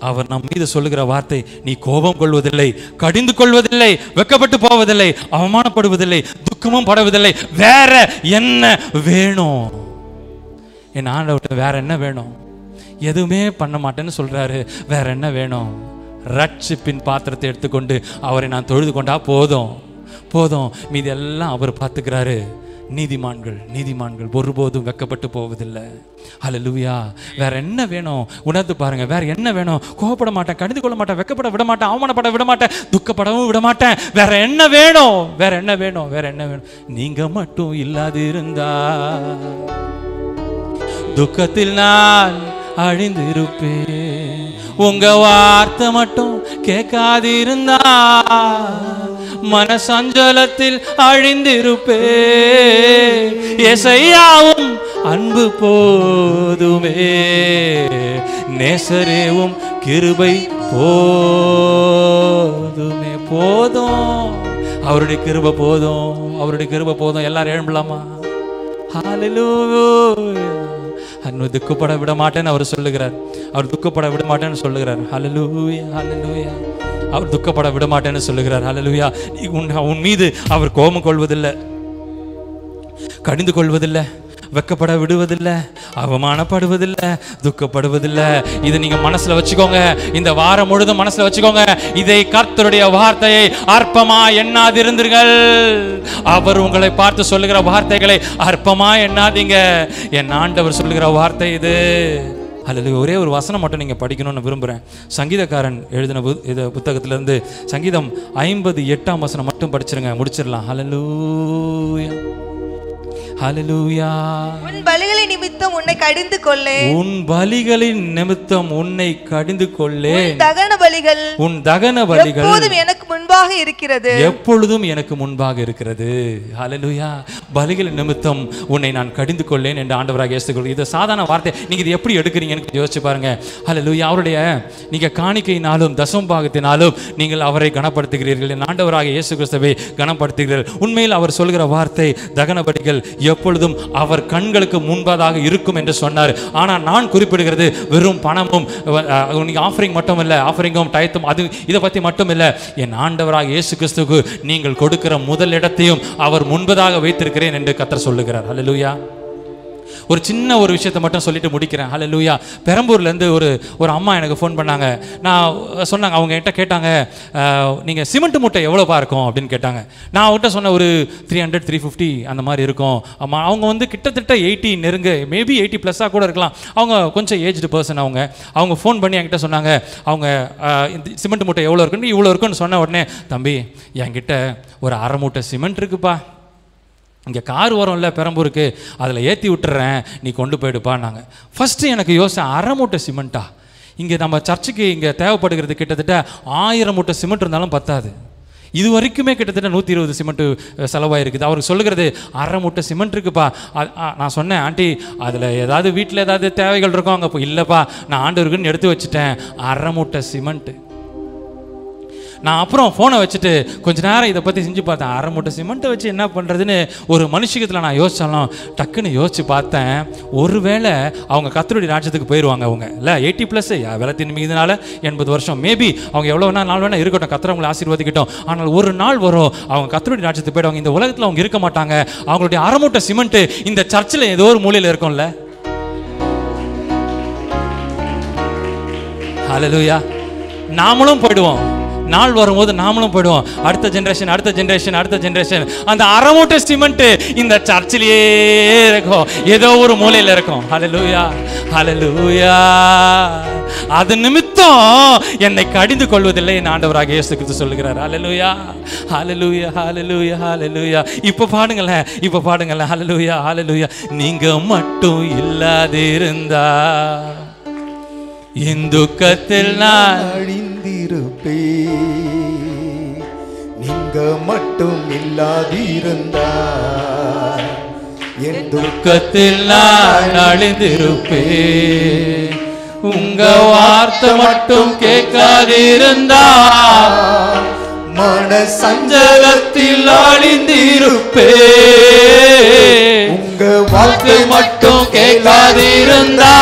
Speaker 1: அவர் நம் மீது சொல்லுகிற வார்த்தை, நீ கோபம் கொள்வதில்லை, கடிந்து கொள்வதில்லை, வெட்கப்பட்டு போவதில்லை, அவமானப்படுவதில்லை, துக்கமும் படுவதில்லை. வேற என்ன வேணும்? என் ஆண்டவர்கிட்ட வேற என்ன வேணும்? எதுவுமே பண்ண மாட்டேன்னு சொல்றாரு. வேற என்ன வேணும்? ரட்சிப்பின் பாத்திரத்தை எடுத்துக்கொண்டு அவரை நான் தொழுது கொண்டா போதும். மீதி எல்லாம் அவர் பார்த்துக்கிறாரு. நீதிமான்கள் ஒருபோதும் வெட்கப்பட்டு போவதில்லை. ஹல்லேலூயா. வேற என்ன வேணும்? உணர்ந்து பாருங்க. வேற என்ன வேணும்? கோபப்பட மாட்டேன், கடிந்து கொள்ள மாட்டேன், வெட்கப்பட விட மாட்டேன், அவமானப்பட விட மாட்டேன், துக்கப்படவும் விட மாட்டேன். வேற என்ன வேணும்? நீங்க மட்டும் இல்லாதிருந்தா துக்கத்தில் நான் அழிந்திருப்பேன். உங்க வார்த்தை மட்டும் கேட்காதிருந்தா மனசஞ்சலத்தில் அழிந்திருப்பே. ஏசையாவும் அன்பு போதுமே, நேசரேவும் கிருபை போதுமே. போதும், அவருடைய கிருபை போதும். எல்லாரும் எழும்பலாமா? ஹல்லேலூயா. அன்னும் துக்கப்பட விட மாட்டேன்னு அவர் சொல்லுகிறார். ஹல்லேலூயா. அவர் துக்கப்பட விட மாட்டேன்னு சொல்லுகிறார். ஹல்லேலூயா. உன் மீது அவர் கோபம் கொள்வதில்லை, கடிந்து கொள்வதில்லை, வெட்கப்பட விடுவதில்லை, அவமானப்படுவதில்லை, துக்கப்படுவதில்லை. இதை நீங்க மனசுல வச்சுக்கோங்க. இந்த வாரம் முழுதும் மனசுல வச்சுக்கோங்க. இதை கர்த்தருடைய வார்த்தையை அற்பமா எண்ணாதிருந்தீர்கள். அவர் உங்களை பார்த்து சொல்லுகிற வார்த்தைகளை அற்பமா எண்ணாதீங்க. என் ஆண்டவர் சொல்லுகிற வார்த்தை இது. அல்லது ஒரே ஒரு வசனம் மட்டும் நீங்கள் படிக்கணும்னு விரும்புகிறேன். சங்கீதக்காரன் எழுதின புத்தகத்திலிருந்து சங்கீதம் 58ஆம் வசனம் மட்டும் படிச்சிருங்க, முடிச்சிடலாம். ஹல்லேலூயா, ஹல்லேலூயா.
Speaker 5: உன் பலிகளின் நிமித்தம் உன்னை கடிந்து கொள்ளேன்.
Speaker 1: உன் பலிகளின் நிமித்தம் உன்னை கடிந்து கொள்ளேன்.
Speaker 5: உன் தகன பலிகள் எப்பொழுதும் எனக்கு முன்பாக இருக்கிறது. ஹல்லேலூயா. பலிகளின் நிமித்தம் உன்னை நான் கடிந்து கொள்ளேன் என்று ஆண்டவராக இயேசு கிறிஸ்து. இது சாதாரண வார்த்தை. நீங்க இது எப்படி எடுக்கிறீங்கன்னு யோசிச்சு பாருங்க. ஹல்லேலூயா. அவருடைய நீங்க காணிக்கையினாலும் தசமபாகத்தினாலும் நீங்கள் அவரை கனப்படுத்துகிறீர்கள். ஆண்டவராக இயேசு கிறிஸ்துவை கனப்படுத்துகிறீர்கள். உண்மையில் அவர் சொல்கிற வார்த்தை தகன பலிகள் எப்பொழுதும் அவர் கண்களுக்கு முன்பதாக இருக்கும் என்று சொன்னார். ஆனால் நான் குறிப்பிடுகிறது வெறும் பணமும் ஆஃபரிங் மட்டும் இல்லை, ஆஃபரிங்கும் டயத்தும் அது இதை பற்றி மட்டும் இல்லை. என் ஆண்டவராக இயேசு கிறிஸ்துவுக்கு நீங்கள் கொடுக்கிற முதல் இடத்தையும் அவர் முன்பதாக வைத்திருக்கிறேன் என்று கர்த்தர் சொல்லுகிறார். ஹல்லேலூயா. ஒரு சின்ன ஒரு விஷயத்தை மட்டும் சொல்லிட்டு முடிக்கிறேன். ஹல்லேலூயா. பெரம்பூர்லேருந்து ஒரு அம்மா எனக்கு ஃபோன் பண்ணாங்க. நான் சொன்னாங்க, அவங்க என்கிட்ட கேட்டாங்க, நீங்கள் சிமெண்ட் மூட்டை எவ்வளோப்பா இருக்கும் அப்படின்னு கேட்டாங்க. நான் அவங்ககிட்ட சொன்ன ஒரு 300-350 அந்த மாதிரி இருக்கும். அவங்க வந்து கிட்டத்தட்ட 80 நெருங்க, மேபி 80+ கூட இருக்கலாம். அவங்க கொஞ்சம் ஏஜ்டு பர்சன். அவங்க ஃபோன் பண்ணி என்கிட்ட சொன்னாங்க, அவங்க இந்த சிமெண்ட் மூட்டை எவ்வளோ இருக்குன்னு இவ்வளோ இருக்குன்னு சொன்ன உடனே, தம்பி என்கிட்ட ஒரு 1/2 மூட்டை சிமெண்ட் இருக்குப்பா, இங்கே கார் வரும்ல பெரம்பூருக்கு, அதில் ஏற்றி விட்டுறேன், நீ கொண்டு போயிடுப்பான்னாங்க. ஃபஸ்ட்டு எனக்கு யோசனை, 1/2 மூட்டை சிமெண்ட்டா? இங்கே நம்ம சர்ச்சுக்கு இங்கே தேவைப்படுகிறது கிட்டத்தட்ட 1000 மூட்டை சிமெண்ட் இருந்தாலும் பத்தாது. இது வரைக்குமே கிட்டத்தட்ட 120 சிமெண்ட்டு செலவாயிருக்குது. அவருக்கு சொல்லுகிறது 1/2 மூட்டை சிமெண்ட் இருக்குப்பா. நான் சொன்னேன், ஆண்டி அதில் ஏதாவது வீட்டில் ஏதாவது தேவைகள் இருக்கும்? அங்கே இல்லைப்பா, நான் ஆண்டவருக்குன்னு எடுத்து வச்சுட்டேன் 1/2 மூட்டை சிமெண்ட்டு. நான் அப்புறம் ஃபோனை வச்சுட்டு கொஞ்ச நேரம் இதை பற்றி செஞ்சு பார்த்தேன். 1/2 மூட்டை சிமெண்ட்டை வச்சு என்ன பண்ணுறதுன்னு ஒரு மனுஷகத்தில் நான் யோசிச்சாலும் டக்குன்னு யோசிச்சு பார்த்தேன், ஒருவேளை அவங்க கர்த்தருடைய ராஜ்யத்துக்கு போயிடுவாங்க. அவங்க இல்லை 80+ வெள்ளத்தின் மீதுனால 80 வருஷம், மேபி அவங்க எவ்வளோ நாள் வேணால் இருக்கட்டும், கர்த்தர் அவங்களை ஆசீர்வதிக்கட்டும். ஆனால் ஒரு நாள் வரும் அவங்க கர்த்தருடைய ராஜ்யத்துக்கு போயிடுவாங்க. இந்த உலகத்தில் அவங்க இருக்க மாட்டாங்க. அவங்களுடைய 1/2 மூட்டை சிமெண்ட்டு இந்த சர்ச்சில் ஏதோ ஒரு மூலையில் இருக்கும்ல. ஹல்லேலூயா. நாமளும் போயிடுவோம். நாள் வரும்போது நாமளும் போயிடுவோம். அடுத்த ஜென்ரேஷன் அந்த 1/2 மூட்டை சிமெண்ட் இந்த சர்ச்சிலேயே இருக்கும், ஏதோ ஒரு மூலையில் இருக்கும். ஹல்லேலூயா, ஹல்லேலூயா. அது நிமித்தம்
Speaker 1: என்னை கடிந்து கொள்வதில்லை என் ஆண்டவராக இயேசு கிறிஸ்து சொல்லுகிறார். ஹல்லேலூயா, ஹல்லேலூயா, ஹல்லேலூயா, ஹல்லேலூயா. இப்ப பாடுங்களேன், ஹல்லேலூயா, ஹல்லேலூயா. நீங்க மட்டும் இல்லாதிருந்தா என் துக்கத்தில் நான்
Speaker 2: அழிந்திருப்பே, நீங்க மட்டும் இல்லாதிருந்தா என்
Speaker 1: துக்கத்தில் நான் அழிந்திருப்பேன். உங்க வார்த்தை மட்டும் கேட்காதிருந்தா
Speaker 2: மன
Speaker 1: சஞ்சலத்தில் அழிந்திருப்பேன்.
Speaker 2: உங்க
Speaker 1: வார்த்தை மட்டும் கேட்காதிருந்தா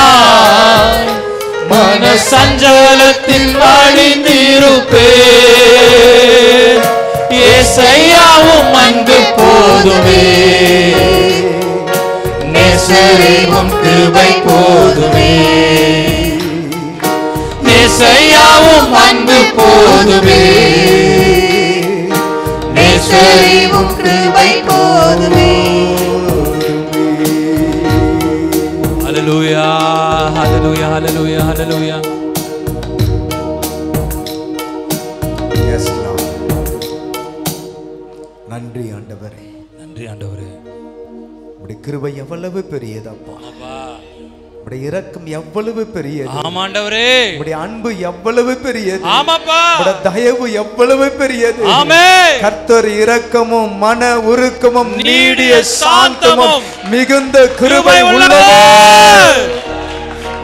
Speaker 1: மன சஞ்சலத்தில் அழிந்திருப்பேன். ஏசையாவும் அன்பு போதுமே, நேசரேவும் கிருபை போதுமே. நேசையாவும் அன்பு போதுமே, நேசரேவும் கிருபை போதுமே. ஹல்லேலூயா, ஹல்லேலூயா, ஹல்லேலூயா, ஹல்லேலூயா.
Speaker 2: Yes, Lord. நன்றி ஆண்டவரே,
Speaker 1: நன்றி ஆண்டவரே.
Speaker 2: உம்முடைய கிருபை எவ்வளவு பெரியதப்பா, உம்முடைய இரக்கம் எவ்வளவு பெரியது,
Speaker 1: ஆமாண்டவரே.
Speaker 2: உம்முடைய அன்பு எவ்வளவு பெரியது,
Speaker 1: ஆமாப்பா.
Speaker 2: உம்முடைய தயவு எவ்வளவு பெரியது.
Speaker 1: ஆமென்.
Speaker 2: கர்த்தர் இரக்கமும் மன உருக்கமும்
Speaker 1: நீடிய சாந்தமும்
Speaker 2: மிகுந்த கிருபை உள்ளது.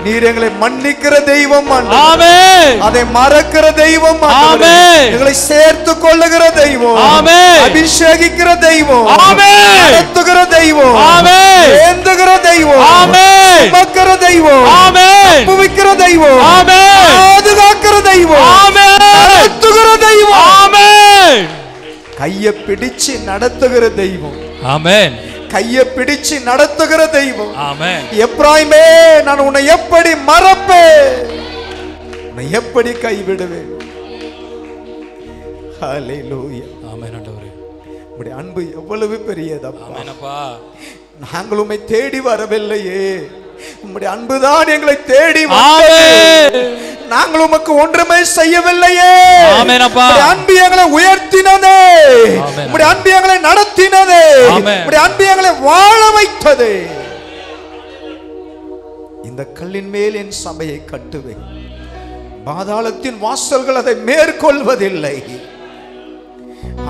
Speaker 2: நீர் எங்களை மன்னிக்கிற தெய்வம் ஆண்டவரே.
Speaker 1: ஆமென்.
Speaker 2: அதை மறக்கிற தெய்வம் ஆண்டவரே.
Speaker 1: ஆமென்.
Speaker 2: எங்களை சேர்த்து கொள்ளுகிற தெய்வம்.
Speaker 1: ஆமென்.
Speaker 2: அபிஷேகிக்கிற தெய்வம்.
Speaker 1: ஆமென்.
Speaker 2: நடத்துகிற தெய்வம்.
Speaker 1: ஆமென்.
Speaker 2: ஏந்துகிற தெய்வம்.
Speaker 1: ஆமென்.
Speaker 2: சுமக்கிற தெய்வம்.
Speaker 1: ஆமென்.
Speaker 2: புவிக்கிற தெய்வம்.
Speaker 1: ஆமென்.
Speaker 2: பாதுகாக்கிற தெய்வம்.
Speaker 1: ஆமென்.
Speaker 2: நடத்துகிற தெய்வம்.
Speaker 1: ஆமென்.
Speaker 2: கையை பிடிச்சு நடத்துகிற தெய்வம்.
Speaker 1: ஆமென்.
Speaker 2: கையை பிடிச்சு நடத்துகிற தெய்வம்.
Speaker 1: ஆமென்.
Speaker 2: எப்ராயிமே, நான் உன்னை எப்படி மறப்பேன், உன்னை எப்படி கைவிடுவேன். ஹல்லேலூயா.
Speaker 1: ஆமென் ஆண்டவரே.
Speaker 2: உம்முடைய அன்பு எவ்வளவு பெரியதப்பா.
Speaker 1: ஆமென்ப்பா.
Speaker 2: நாங்கள் உம்மை தேடி வரவில்லையே, உம்முடைய அன்புதான் எங்களை தேடி வந்தது.
Speaker 1: ஆமென்.
Speaker 2: நாங்கள் உமக்கு ஒன்றுமே செய்யவில்லையே.
Speaker 1: ஆமென்ப்பா.
Speaker 2: உம்முடைய அன்பு எங்களை உயர்த்தினதே,
Speaker 1: ஆமென்.
Speaker 2: உம்முடைய அன்பு எங்களை நடத்தினதே,
Speaker 1: ஆமென்.
Speaker 2: உம்முடைய அன்பு எங்களை வாழ வைத்ததே. இந்த கல்லின் மேல் என் சபையை கட்டுவேன், பாதாளத்தின் வாசல்கள் அதை மேற்கொள்வதில்லை.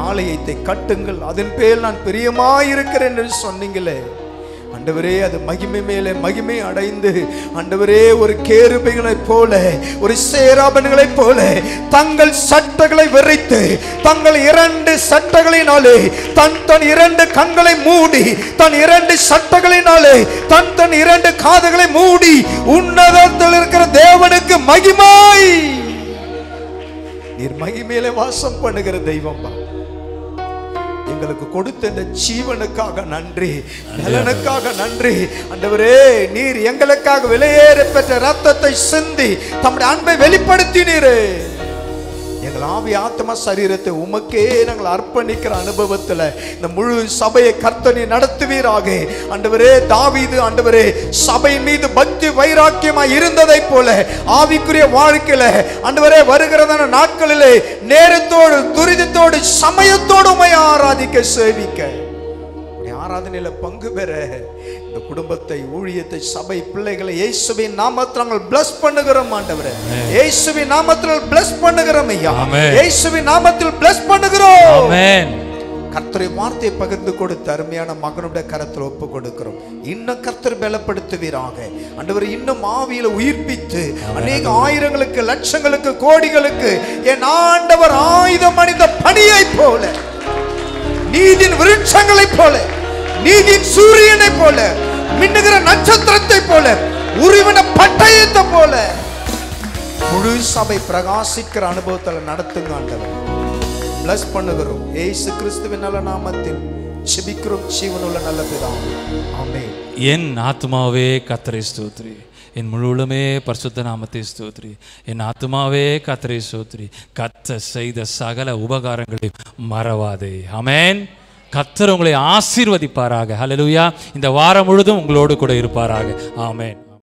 Speaker 2: ஆலயத்தை கட்டுங்கள், அதன் பேர் நான் பிரியமாயிருக்கிறேன் என்று சொன்னீங்களே ஆண்டவரே. அது மகிமை மேலே மகிமை அடைந்து ஆண்டவரே, ஒரு கேருபைகளைப் போல, ஒரு சேராபன்களைப் போல தங்கள் சட்டைகளை விரித்து, தங்கள் 2 சட்டைகளினாலே தன் 2 கண்களை மூடி, தன் 2 சட்டைகளினாலே தன் 2 காதுகளை மூடி, உன்னதத்தில் இருக்கிற தேவனுக்கு மகிமை. நீர் மகிமையிலே வாசம் பண்ணுகிற தெய்வம். எங்களுக்கு கொடுத்த இந்த ஜீவனுக்காக நன்றி, நலனுக்காக நன்றி ஆண்டவரே. நீர் எங்களுக்காக விலையேற பெற்ற ரத்தத்தை சிந்தி தம்முடைய அன்பை வெளிப்படுத்தினீரே. எங்கள் ஆவி ஆத்மா சரீரத்தை உமக்கே நாங்கள் அர்ப்பணிக்கிற அனுபவத்தில் இந்த முழு சபையை கர்த்தனை நடத்துவீராக ஆண்டவரே. தாவீது ஆண்டவரே சபையின் மீது பக்தி வைராக்கியமாய் இருந்ததை போல ஆவிக்குரிய வாழ்க்கையில ஆண்டவரே வருகிறதான நாட்களிலே நேரத்தோடு துரிதத்தோடு சமயத்தோடு உம்மை ஆராதிக்க சேவிக்க ஆராதனையில பங்கு பெற இந்த குடும்பத்தை, ஊழியத்தை, சபை பிள்ளைகளை இயேசுவின் நாமத்தில் நாங்கள் bless பண்ணுகிறோம் ஆண்டவரே. இயேசுவின் நாமத்தில் bless பண்ணுகிறோம் ஐயா. இயேசுவின் நாமத்தில் bless பண்ணுகிறோம். ஆமென். கர்த்தரை வார்த்தையை பகிர்ந்து கொடுத்த அருமையான மகனுடைய கரத்தில் ஒப்பு கொடுக்கிறோம். இன்னும் கர்த்தர் பலப்படுத்துவீராக ஆண்டவரே. இன்னும் ஆவியில உயிர்ப்பித்து அநேக ஆயிரங்களுக்கு, லட்சங்களுக்கு, கோடிகளுக்கு என் ஆண்டவர் ஆயுதம் அணிந்த பணியை போல, நீதியின் விருட்சங்களை போல, நீதியின் சூரியனை போல, மின்னுகிற நட்சத்திரத்தை போல, உருவின பட்டயத்தை போல முழு சபை பிரகாசிக்கிற அனுபவத்தில் நடத்துங்க ஆண்டவர். பிளஸ் பண்ணுகிறோம் இயேசு கிறிஸ்துவின் நல்ல நாமத்தில் ஜெபிக்கிறோம் ஜீவனுள்ள நல்ல பிதாவே. ஆமென்.
Speaker 1: என் ஆத்துமாவே கர்த்தரை ஸ்தோத்திரி, என் முழுவதுமே பரிசுத்த நாமத்தை ஸ்தோத்திரி. என் ஆத்துமாவே கர்த்தரை ஸ்தோத்திரி, கர்த்தர் செய்த சகல உபகாரங்களை மறவாதே. ஆமென். கர்த்தர் உங்களை ஆசீர்வதிப்பாராக. ஹல்லேலூயா. இந்த வாரம் முழுதும் உங்களோடு கூட இருப்பாராக. ஆமென்.